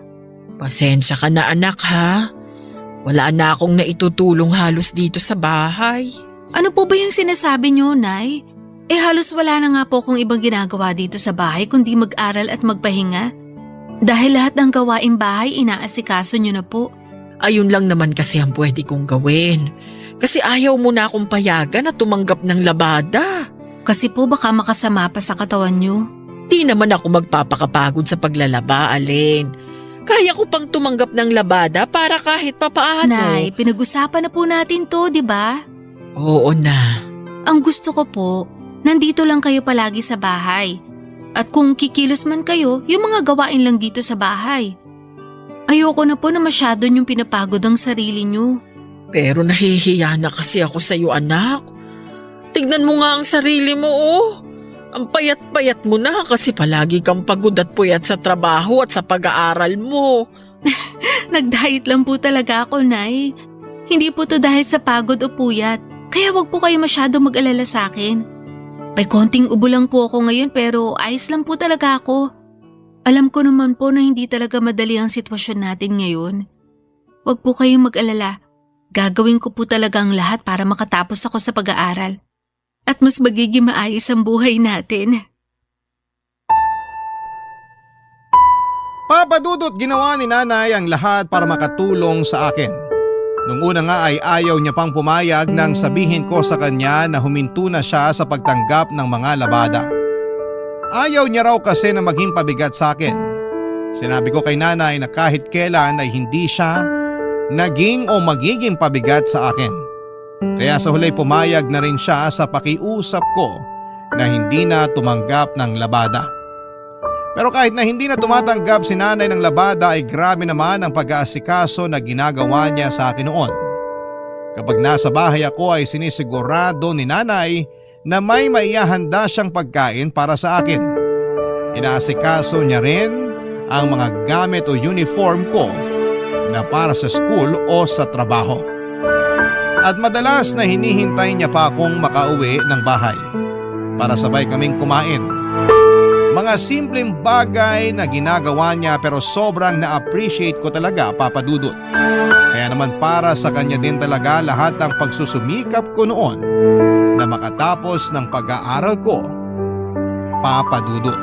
S8: Pasensya ka na anak ha. Wala na akong naitutulong halos dito sa bahay.
S7: Ano po ba yung sinasabi niyo, Nay? Halos wala na nga po akong ibang ginagawa dito sa bahay kundi mag-aral at magpahinga. Dahil lahat ng gawaing bahay inaasikaso niyo na po.
S8: Ayun lang naman kasi ang pwede kong gawin. Kasi ayaw mo na akong payagan na tumanggap ng labada.
S7: Kasi po baka makasama pa sa katawan niyo.
S8: Di naman ako magpapakapagod sa paglalaba, Alin. Kaya ko pang tumanggap ng labada para kahit papaano.
S7: Nay, pinag-usapan na po natin to, di ba?
S8: Oo na.
S7: Ang gusto ko po, nandito lang kayo palagi sa bahay. At kung kikilos man kayo, yung mga gawain lang dito sa bahay. Ayoko na po na masyado niyong pinapagod ang sarili niyo.
S8: Pero nahihiya na kasi ako sa'yo, anak. Tignan mo nga ang sarili mo, oh. Ang payat-payat mo na kasi palagi kang pagod at puyat sa trabaho at sa pag-aaral mo.
S7: Nag-diet lang po talaga ako, Nay. Hindi po to dahil sa pagod o puyat. Kaya wag po kayo masyado mag-alala sa akin. May konting ubo lang po ako ngayon pero ayos lang po talaga ako. Alam ko naman po na hindi talaga madali ang sitwasyon natin ngayon. Wag po kayong mag-alala. Gagawin ko po talaga ang lahat para makatapos ako sa pag-aaral. At mas magiging maayos ang buhay natin.
S1: Papa Dudut, ginawa ni nanay ang lahat para makatulong sa akin. Nung una nga ay ayaw niya pang pumayag nang sabihin ko sa kanya na huminto na siya sa pagtanggap ng mga labada. Ayaw niya raw kasi na maging pabigat sa akin. Sinabi ko kay nanay na kahit kailan ay hindi siya naging o magiging pabigat sa akin. Kaya sa huli pumayag na rin siya sa pakiusap ko na hindi na tumanggap ng labada. Pero kahit na hindi na tumatanggap si nanay ng labada ay grabe naman ang pag-aasikaso na ginagawa niya sa akin noon. Kapag nasa bahay ako ay sinisigurado ni nanay na may maihahanda siyang pagkain para sa akin. Inaasikaso niya rin ang mga gamit o uniform ko na para sa school o sa trabaho. At madalas na hinihintay niya pa akong makauwi ng bahay para sabay kaming kumain. Mga simpleng bagay na ginagawa niya pero sobrang na-appreciate ko talaga, Papa Dudut. Kaya naman para sa kanya din talaga lahat ng pagsusumikap ko noon na makatapos ng pag-aaral ko, Papa Dudut.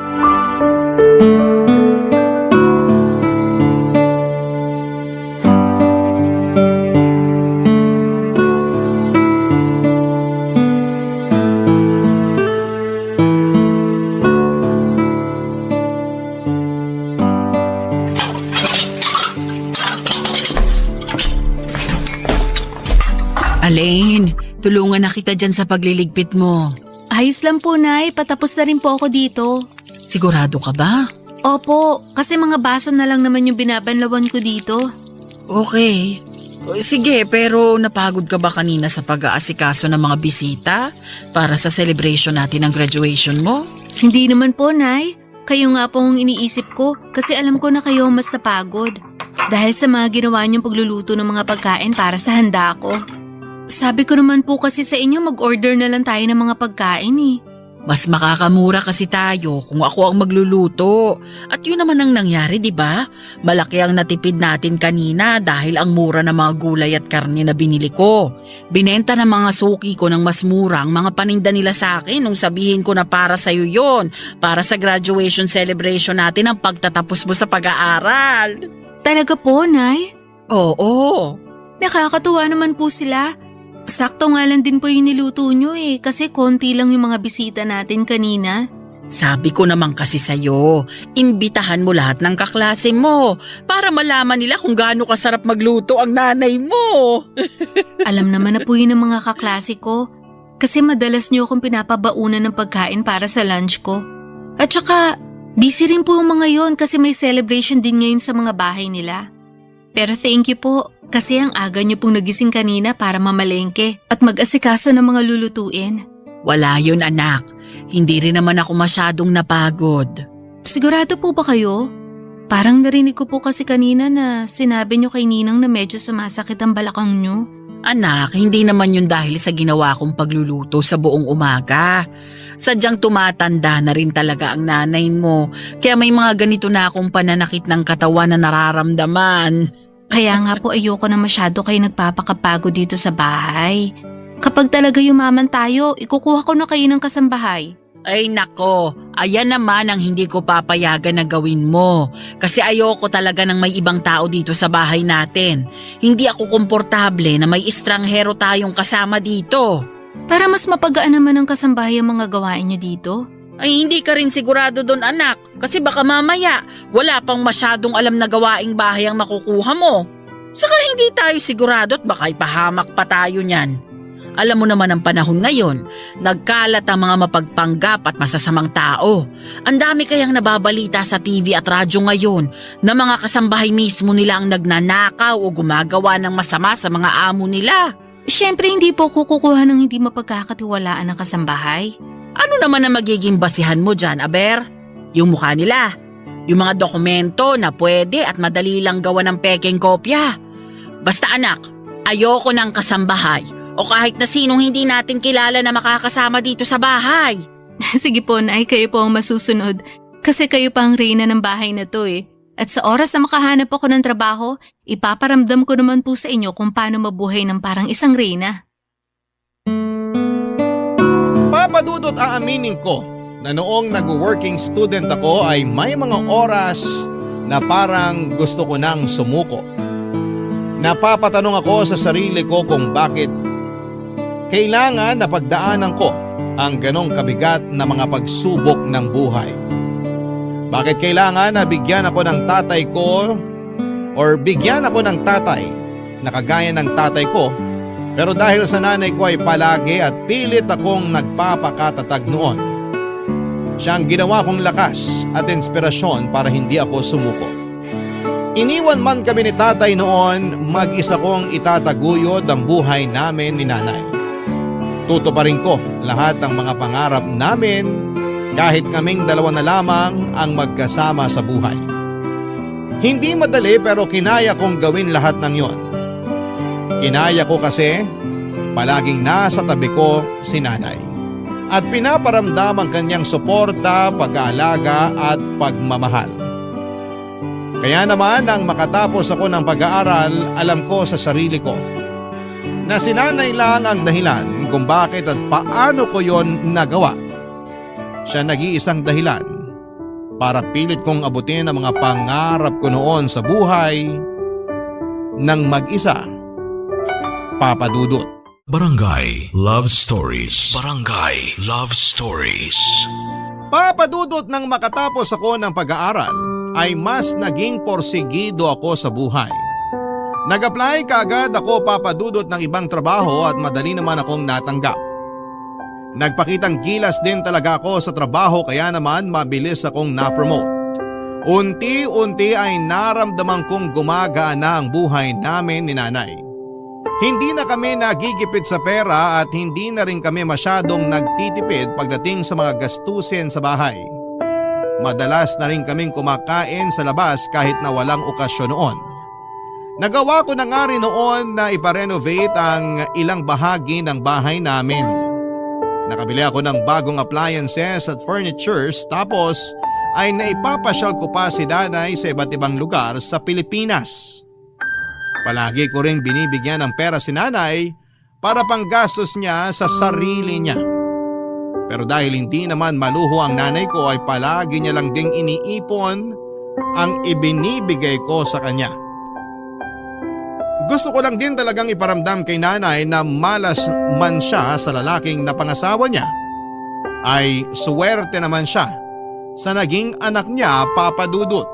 S8: Alain, tulungan na kita dyan sa pagliligpit mo.
S7: Ayos lang po, Nay. Patapos na rin po ako dito.
S8: Sigurado ka ba?
S7: Opo, kasi mga baso na lang naman yung binabanlawan ko dito.
S8: Okay. Sige, pero napagod ka ba kanina sa pag-aasikaso ng mga bisita para sa celebration natin ng graduation mo?
S7: Hindi naman po, Nay. Kayo nga po ang iniisip ko kasi alam ko na kayo mas napagod. Dahil sa mga ginawa niyong pagluluto ng mga pagkain para sa handa ko. Sabi ko naman po kasi sa inyo mag-order na lang tayo ng mga pagkain eh.
S8: Mas makakamura kasi tayo kung ako ang magluluto. At yun naman ang nangyari, di ba? Malaki ang natipid natin kanina dahil ang mura ng mga gulay at karne na binili ko. Binenta ng mga suki ko ng mas mura ang mga paninda nila sa akin nung sabihin ko na para sa'yo yon, para sa graduation celebration natin ang pagtatapos mo sa pag-aaral.
S7: Talaga po, Nay?
S8: Oo.
S7: Nakakatuwa naman po sila. Sakto nga lang din po yung niluto nyo eh kasi konti lang yung mga bisita natin kanina.
S8: Sabi ko naman kasi sa'yo, imbitahan mo lahat ng kaklase mo para malaman nila kung gaano kasarap magluto ang nanay mo.
S7: Alam naman na po yun ng mga kaklase ko kasi madalas nyo akong pinapabaunan ng pagkain para sa lunch ko. At saka, busy rin po yung mga yon kasi may celebration din ngayon sa mga bahay nila. Pero thank you po. Kasi ang aga niyo pong nagising kanina para mamalengke at mag-asikaso ng mga lulutuin.
S8: Wala yun, anak. Hindi rin naman ako masyadong napagod.
S7: Sigurado po ba kayo? Parang narinig ko po kasi kanina na sinabi niyo kay Ninang na medyo sumasakit ang balakang niyo.
S8: Anak, hindi naman yun dahil sa ginawa kong pagluluto sa buong umaga. Sadyang tumatanda na rin talaga ang nanay mo. Kaya may mga ganito na akong pananakit ng katawan na nararamdaman.
S7: Kaya nga po ayoko na masyado kayo nagpapakapagod dito sa bahay. Kapag talaga yumaman tayo, ikukuha ko na kayo ng kasambahay.
S8: Ay nako, ayan naman ang hindi ko papayagan na gawin mo. Kasi ayoko talaga ng may ibang tao dito sa bahay natin. Hindi ako komportable na may estranghero tayong kasama dito.
S7: Para mas mapagaan naman ang kasambahay ang mga gawain niyo dito.
S8: Ay hindi ka rin sigurado doon, anak, kasi baka mamaya wala pang masyadong alam na gawaing bahay ang makukuha mo. Saka hindi tayo sigurado at baka ipahamak pa tayo niyan.
S10: Alam mo naman ang panahon ngayon, nagkalat ang mga mapagpanggap at masasamang tao. Ang dami kayang nababalita sa TV at radyo ngayon na mga kasambahay mismo nila ang nagnanakaw o gumagawa ng masama sa mga amo nila.
S7: Siyempre hindi po ko kukuha ng hindi mapagkakatiwalaan ng kasambahay.
S10: Ano naman ang magiging basihan mo dyan, Aber? Yung mukha nila. Yung mga dokumento na pwede at madali lang gawa ng pekeng kopya. Basta anak, ayoko ng kasambahay o kahit na sinong hindi natin kilala na makakasama dito sa bahay.
S7: Sige po, Nay, kayo po ang masusunod. Kasi kayo pa ang reyna ng bahay na to eh. At sa oras na makahanap ako ng trabaho, ipaparamdam ko naman po sa inyo kung paano mabuhay ng parang isang reyna.
S1: Papa Dudut, aaminin ko na noong nag-working student ako ay may mga oras na parang gusto ko nang sumuko. Napapatanong ako sa sarili ko kung bakit kailangan na pagdaanan ko ang ganong kabigat na mga pagsubok ng buhay. Bakit kailangan na bigyan ako ng tatay ko or bigyan ako ng tatay na kagaya ng tatay ko, pero dahil sa nanay ko ay palagi at pilit akong nagpapakatatag noon. Siya ang ginawa kong lakas at inspirasyon para hindi ako sumuko. Iniwan man kami ni tatay noon, mag-isa kong itataguyod ang buhay namin ni nanay. Tutuparin ko lahat ng mga pangarap namin kahit kaming dalawa na lamang ang magkasama sa buhay. Hindi madali pero kinaya kong gawin lahat ng yon. Kinaya ko kasi palaging nasa tabi ko si nanay at pinaparamdam ang kanyang suporta, pag-aalaga at pagmamahal. Kaya naman nang makatapos ako ng pag-aaral, alam ko sa sarili ko na si nanay lang ang dahilan kung bakit at paano ko yon nagawa. Siya nag-iisang dahilan para pilit kong abutin ang mga pangarap ko noon sa buhay ng mag-isa. Papa Dudut.
S5: Barangay Love Stories. Barangay Love Stories.
S1: Papa Dudut, nang makatapos ako ng pag-aaral ay mas naging porsigido ako sa buhay. Nag-apply kaagad ako, Papa Dudut, ng ibang trabaho at madali naman akong natanggap. Nagpakitang gilas din talaga ako sa trabaho kaya naman mabilis akong na-promote. Unti-unti ay naramdaman kong gumagana ang buhay namin ni nanay. Hindi na kami nagigipit sa pera at hindi na rin kami masyadong nagtitipid pagdating sa mga gastusin sa bahay. Madalas na rin kaming kumakain sa labas kahit na walang okasyon noon. Nagawa ko na nga rin noon na iparenovate ang ilang bahagi ng bahay namin. Nakabili ako ng bagong appliances at furnitures tapos ay naipapasyal ko pa si nanay sa iba't ibang lugar sa Pilipinas. Palagi ko rin binibigyan ng pera si nanay para panggastos niya sa sarili niya. Pero dahil hindi naman maluho ang nanay ko ay palagi niya lang ding iniipon ang ibinibigay ko sa kanya. Gusto ko lang din talagang iparamdam kay nanay na malas man siya sa lalaking napangasawa niya, ay suwerte naman siya sa naging anak niya, Papa Dudut.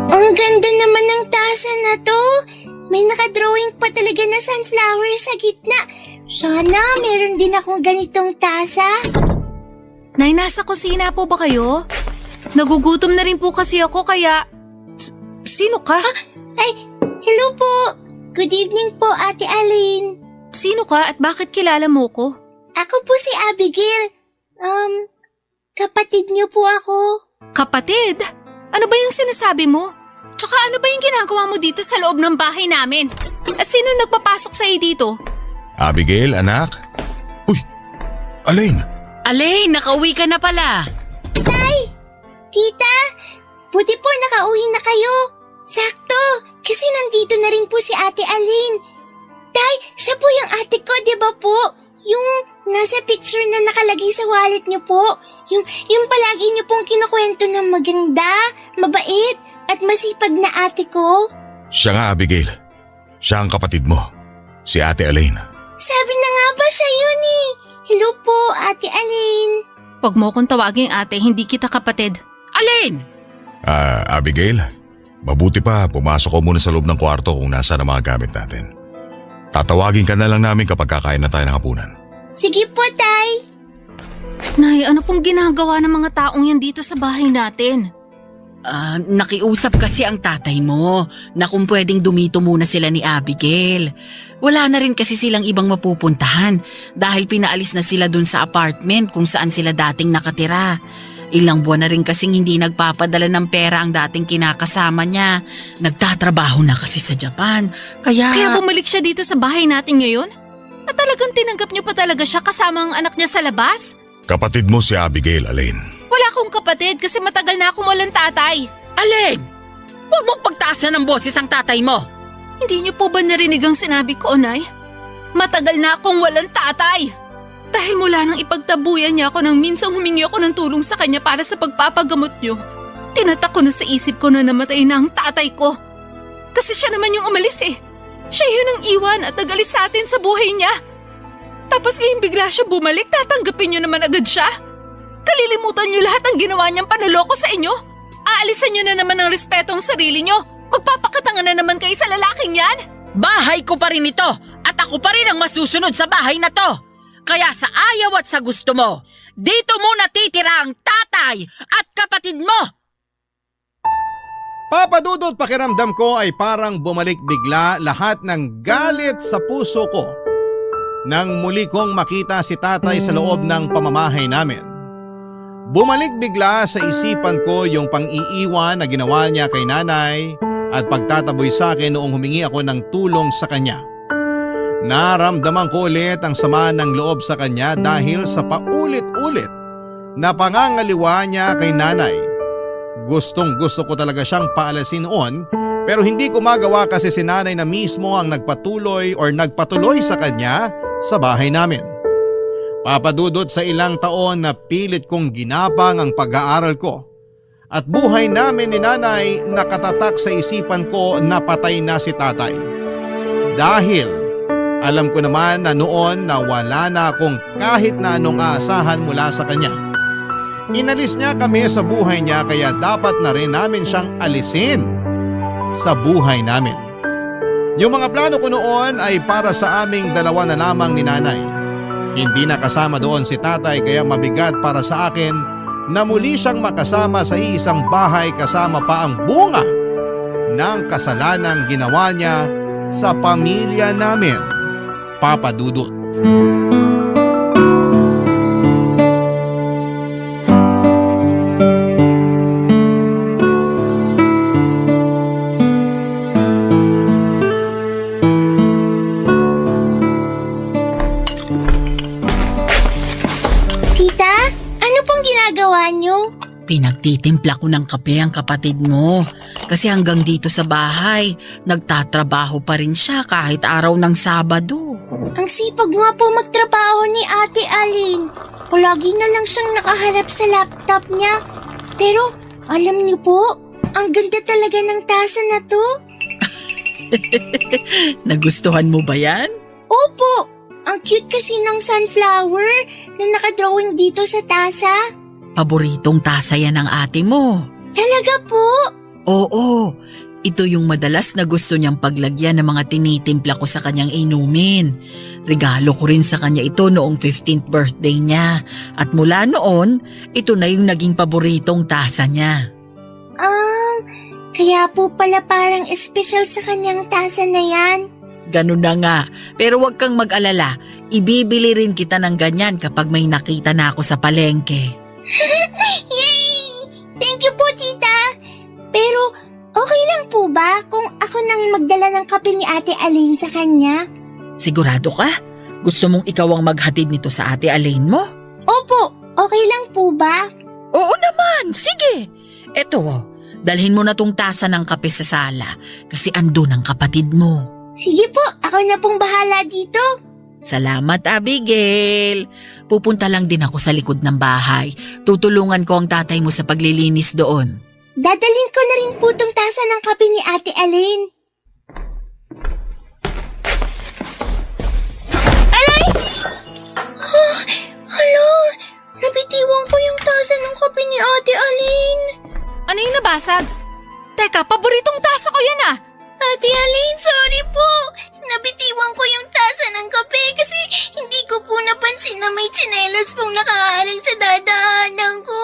S11: Ang ganda naman ng tasa na to. May nakadrawing pa talaga na sunflower sa gitna. Sana meron din akong ganitong tasa.
S7: Nay, nasa kusina po ba kayo? Nagugutom na rin po kasi ako kaya… Sino ka?
S11: Ay, hello po. Good evening po, Ate Aline.
S7: Sino ka at bakit kilala mo ko?
S11: Ako po si Abigail. Kapatid niyo po ako.
S7: Kapatid? Ano ba yung sinasabi mo? Tsaka ano ba yung ginagawa mo dito sa loob ng bahay namin? At sino nagpapasok sa'yo dito?
S9: Abigail, anak? Uy, Alain!
S10: Alain, nakauwi ka na pala.
S11: Tay! Tita! Buti po nakauwi na kayo. Sakto! Kasi nandito na rin po si Ate Aline. Tay, siya po yung ate ko, di ba po? Yung nasa picture na nakalagay sa wallet niyo po. Yung palagi niyo pong kinukwento na maganda, mabait, at masipag na ate ko.
S9: Siya nga, Abigail. Siya ang kapatid mo, si Ate Alain.
S11: Sabi na nga ba sa'yo ni? Hello po, Ate Aline.
S7: Huwag mo akong tawaging ate, hindi kita kapatid.
S10: Alin?
S9: Abigail, mabuti pa pumasok ko muna sa loob ng kwarto kung nasa ang mga gamit natin. Tatawagin ka na lang namin kapag kakain na tayo ng hapunan.
S11: Sige po, Tay.
S7: Nay, ano pong ginagawa ng mga taong yan dito sa bahay natin?
S10: Nakiusap kasi ang tatay mo na kung pwedeng dumito muna sila ni Abigail. Wala na rin kasi silang ibang mapupuntahan dahil pinaalis na sila dun sa apartment kung saan sila dating nakatira. Ilang buwan na rin kasing hindi nagpapadala ng pera ang dating kinakasama niya. Nagtatrabaho na kasi sa Japan. Kaya
S7: bumalik siya dito sa bahay natin ngayon? At talagang tinanggap niyo pa talaga siya kasama ang anak niya sa labas?
S9: Kapatid mo si Abigail, Aline.
S7: Wala akong kapatid kasi matagal na akong walang tatay.
S10: Alin? Huwag mong pagtaasan ng boses ang tatay mo.
S7: Hindi niyo po ba narinig ang sinabi ko, Nay? Matagal na akong walang tatay. Dahil mula nang ipagtabuyan niya ako nang minsang humingi ako ng tulong sa kanya para sa pagpapagamot niyo, tinatak ko na sa isip ko na namatay na ang tatay ko. Kasi siya naman yung umalis eh. Siya yun ang iwan at nagalis sa atin sa buhay niya. Tapos ngayong bigla siya bumalik, tatanggapin niyo naman agad siya. Kalilimutan niyo lahat ang ginawa niyang panuloko sa inyo. Aalisan niyo na naman ang respeto ang sarili niyo. Magpapakatangan na naman kayo sa lalaking yan.
S10: Bahay ko pa rin ito at ako pa rin ang masusunod sa bahay na to. Kaya sa ayaw at sa gusto mo, dito muna titira ang tatay at kapatid mo.
S1: Papa Dudut, pakiramdam ko ay parang bumalik bigla lahat ng galit sa puso ko nang muli kong makita si tatay sa loob ng pamamahay namin. Bumalik bigla sa isipan ko yung pang-iiwan na ginawa niya kay nanay at pagtataboy sa akin noong humingi ako ng tulong sa kanya. Naramdaman ko ulit ang sama ng loob sa kanya dahil sa paulit-ulit na pangangaliwa niya kay nanay. Gustong gusto ko talaga siyang paalasin noon pero hindi ko magawa kasi si nanay na mismo ang nagpatuloy sa kanya sa bahay namin. Papadudot sa ilang taon na pilit kong ginapang ang pag-aaral ko at buhay namin ni nanay nakatatak sa isipan ko na patay na si tatay. Dahil alam ko naman na noon na wala na akong kahit na anong aasahan mula sa kanya. Inalis niya kami sa buhay niya kaya dapat na rin namin siyang alisin sa buhay namin. Yung mga plano ko noon ay para sa aming dalawa na lamang ni nanay. Hindi na kasama doon si tatay kaya mabigat para sa akin na muli siyang makasama sa isang bahay kasama pa ang bunga ng kasalanang ginawa niya sa pamilya namin. Papa Dudut.
S11: Tita, ano pong ginagawa niyo?
S10: Pinagtitimpla ko ng kape ang kapatid mo. Kasi hanggang dito sa bahay, nagtatrabaho pa rin siya kahit araw ng Sabado.
S11: Ang sipag nga po magtrabaho ni Ate Aline. Palagi na lang siyang nakaharap sa laptop niya. Pero alam niyo po, ang ganda talaga ng tasa na to.
S10: Nagustuhan mo ba yan?
S11: Opo, ang cute kasi ng sunflower na nakadrawing dito sa tasa.
S10: Paboritong tasa yan ng ate mo.
S11: Talaga po?
S10: Oo, ito yung madalas na gusto niyang paglagyan ng mga tinitimpla ko sa kanyang inumin. Regalo ko rin sa kanya ito noong 15th birthday niya. At mula noon, ito na yung naging paboritong tasa niya.
S11: Kaya po pala parang espesyal sa kanyang tasa na yan.
S10: Ganun na nga, pero huwag kang mag-alala. Ibibili rin kita ng ganyan kapag may nakita na ako sa palengke.
S11: Yay! Thank you po, tita. Pero okay lang po ba kung ako nang magdala ng kape ni Ate Aline sa kanya?
S10: Sigurado ka? Gusto mong ikaw ang maghatid nito sa Ate Aline mo?
S11: Opo, okay lang po ba?
S10: Oo naman, sige. Eto, dalhin mo na tong tasa ng kape sa sala kasi andun ang kapatid mo.
S11: Sige po, ako na pong bahala dito.
S10: Salamat, Abigail. Pupunta lang din ako sa likod ng bahay. Tutulungan ko ang tatay mo sa paglilinis doon.
S11: Dadalhin ko na rin po tong tasa ng kape ni Ate Aline.
S10: Ay,
S7: nababasag. Teka, paboritong tasa ko yan ah.
S11: Ate Aline, sorry po. Nabitiwan ko yung tasa ng kape kasi hindi ko po napansin na may tsinelas pong nakaharang sa dadaanan ko.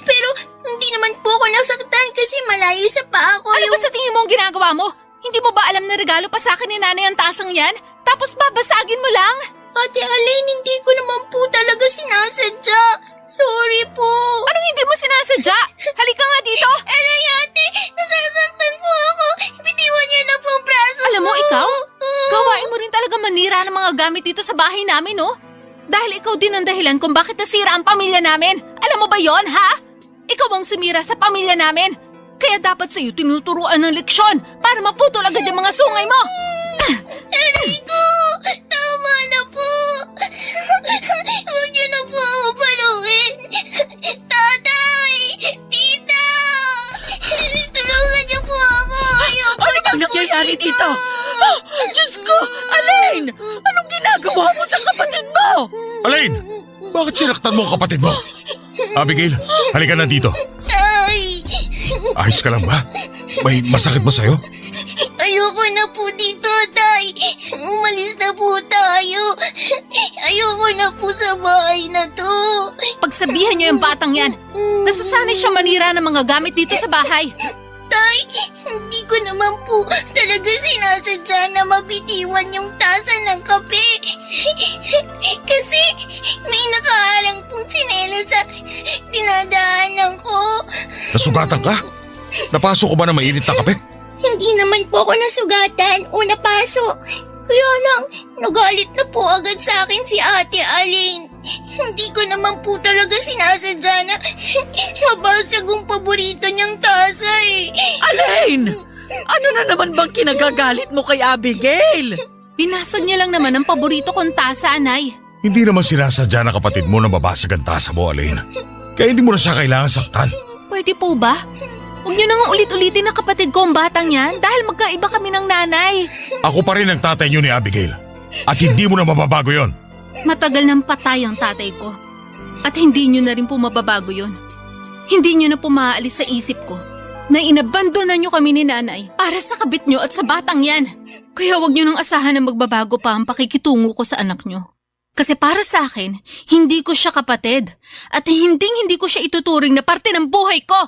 S11: Pero hindi naman po ako nasaktan kasi malayo sa paa ko
S7: Ano ba sa tingin mo ang ginagawa mo? Hindi mo ba alam na regalo pa sa akin ni nanay ang tasang yan? Tapos babasagin mo lang?
S11: Ate Aline, hindi ko naman po talaga sinasadya. Sorry po.
S7: Anong hindi mo sinasadya? Halika nga dito.
S11: Aray ate, nasasaktan po ako. Bitiwan niyo na po ang braso
S7: Alam mo,
S11: ko.
S7: ikaw? Gawain mo rin talaga manira ng mga gamit dito sa bahay namin, no? Dahil ikaw din ang dahilan kung bakit nasira ang pamilya namin. Alam mo ba yon, ha? Ikaw ang sumira sa pamilya namin. Kaya dapat sa'yo tinuturuan ng leksyon para maputol agad yung mga sungay mo.
S11: Aray ko, tama na po. Huwag niyo na po ako paluin. Tatay, tita, tulungan niyo po ako. Ayoko
S10: Ano bang nangyayari dito? Oh, Diyos ko! Alain! Anong ginagawa mo sa kapatid mo?
S9: Alain! Bakit sinaktan mo ang kapatid mo? Abigail, halika na dito.
S11: Tay,
S9: Ayos ka lang ba? May masakit ba sa'yo?
S11: ayoko na po dito, tay. Umalis na po tayo. Ayoko na po sa bahay na to.
S7: Pagsabihan niyo yung batang yan. Nasasanay siya manira ng mga gamit dito sa bahay.
S11: Tay, hindi ko naman po talaga sinasadya na mabitiwan yung tasa ng kape. Kasi may nakaharang pong tsinelas sa dinadaanan ko.
S9: Nasugatan ka? Napasok ko ba na mainit na kape?
S11: Hindi naman po ako nasugatan o napasok. Kaya lang, nagalit na po agad sa akin si Ate Aline. Hindi ko naman po talaga sinasadya na mabasag ang paborito niyang tasa eh.
S10: Alain! Ano na naman bang kinagagalit mo kay Abigail?
S7: Binasag niya lang naman ang paborito kong tasa, Anay.
S9: Hindi naman sinasadya na kapatid mo na babasag ang tasa mo, Alain. Kaya hindi mo na siya kailangan saktan.
S7: Pwede po ba? Huwag niyo na nga ulit-ulitin na kapatid ko ang batang yan dahil magkaiba kami ng nanay.
S9: Ako pa rin ang tatay niyo ni Abigail. At hindi mo na mababago yon.
S7: Matagal nang patay ang tatay ko. At hindi niyo na rin po mababago yon. Hindi niyo na po maaalis sa isip ko na inabandonan niyo kami ni nanay para sa kabit niyo at sa batang yan. Kaya huwag niyo nang asahan na magbabago pa ang pakikitungo ko sa anak niyo. Kasi para sa akin, hindi ko siya kapatid at hindi ko siya ituturing na parte ng buhay ko.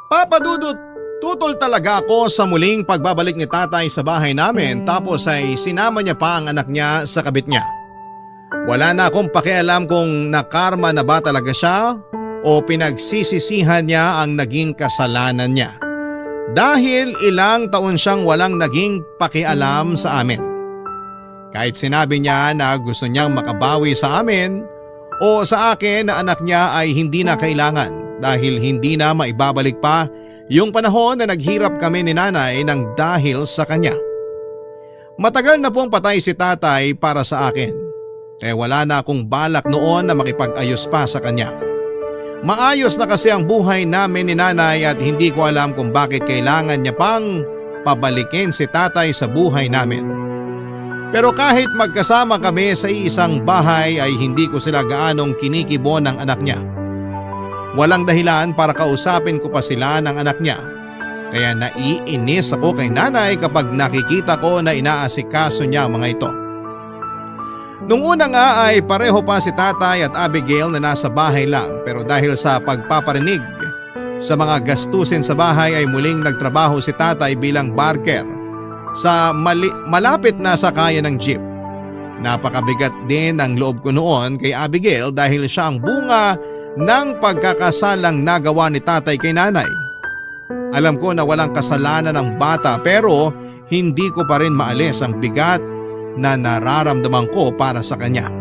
S1: Papa Dudut, tutol talaga ako sa muling pagbabalik ni tatay sa bahay namin tapos ay sinama niya pa ang anak niya sa kabit niya. Wala na akong pakialam kung nakarma na ba talaga siya o pinagsisisihan niya ang naging kasalanan niya. Dahil ilang taon siyang walang naging pakialam sa amin. Kahit sinabi niya na gusto niyang makabawi sa amin o sa akin na anak niya ay hindi na kailangan. Dahil hindi na maibabalik pa yung panahon na naghirap kami ni nanay ng dahil sa kanya. Matagal na pong patay si tatay para sa akin. Kaya wala na akong balak noon na makipag-ayos pa sa kanya. Maayos na kasi ang buhay namin ni nanay at hindi ko alam kung bakit kailangan niya pang pabalikin si tatay sa buhay namin. Pero kahit magkasama kami sa isang bahay ay hindi ko sila gaanong kinikibo ng anak niya. Walang dahilan para kausapin ko pa sila ng anak niya. Kaya naiinis ako kay nanay kapag nakikita ko na inaasikaso niya ang mga ito. Nung una nga ay pareho pa si tatay at Abigail na nasa bahay lang pero dahil sa pagpaparinig sa mga gastusin sa bahay ay muling nagtrabaho si tatay bilang barker sa malapit na sakayan ng jeep. Napakabigat din ang loob ko noon kay Abigail dahil siya ang bunga ng pagkakasalang nagawa ni tatay kay nanay. Alam ko na walang kasalanan ng bata pero hindi ko pa rin maalis ang bigat na nararamdaman ko para sa kanya.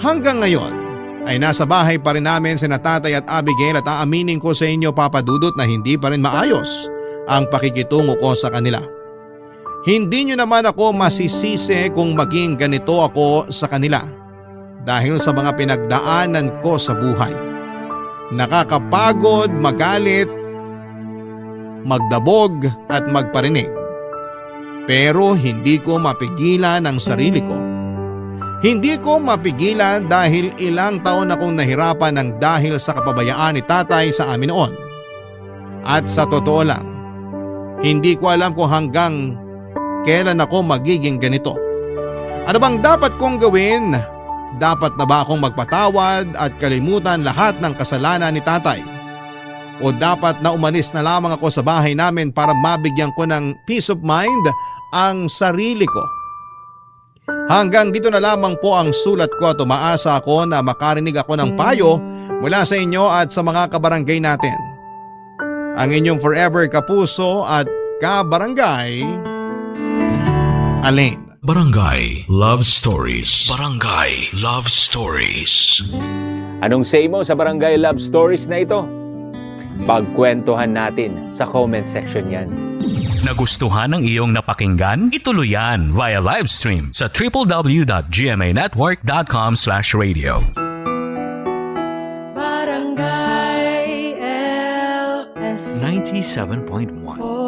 S1: Hanggang ngayon ay nasa bahay pa rin namin sina tatay at Abigail at aaminin ko sa inyo Papa Dudut na hindi pa rin maayos ang pakikitungo ko sa kanila. Hindi nyo naman ako masisisi kung maging ganito ako sa kanila. Dahil sa mga pinagdaanan ko sa buhay. Nakakapagod, magalit, magdabog at magparinig. Pero hindi ko mapigilan ang sarili ko. Hindi ko mapigilan dahil ilang taon akong nahirapan ng dahil sa kapabayaan ni tatay sa amin noon. At sa totoo lang, hindi ko alam kung hanggang kailan ako magiging ganito. Ano bang dapat kong gawin? Dapat na ba akong magpatawad at kalimutan lahat ng kasalanan ni tatay? O dapat na umalis na lamang ako sa bahay namin para mabigyan ko ng peace of mind ang sarili ko? Hanggang dito na lamang po ang sulat ko at umaasa ako na makarinig ako ng payo mula sa inyo at sa mga kabarangay natin. Ang inyong forever kapuso at kabarangay, Alin.
S5: Barangay Love Stories. Barangay Love Stories.
S12: Anong say mo sa Barangay Love Stories na ito? Pagkwentuhan natin sa comment section yan.
S13: Nagustuhan ng iyong napakinggan? Ituloy yan via live stream sa www.gmanetwork.com/radio.
S14: Barangay LS
S5: 97.1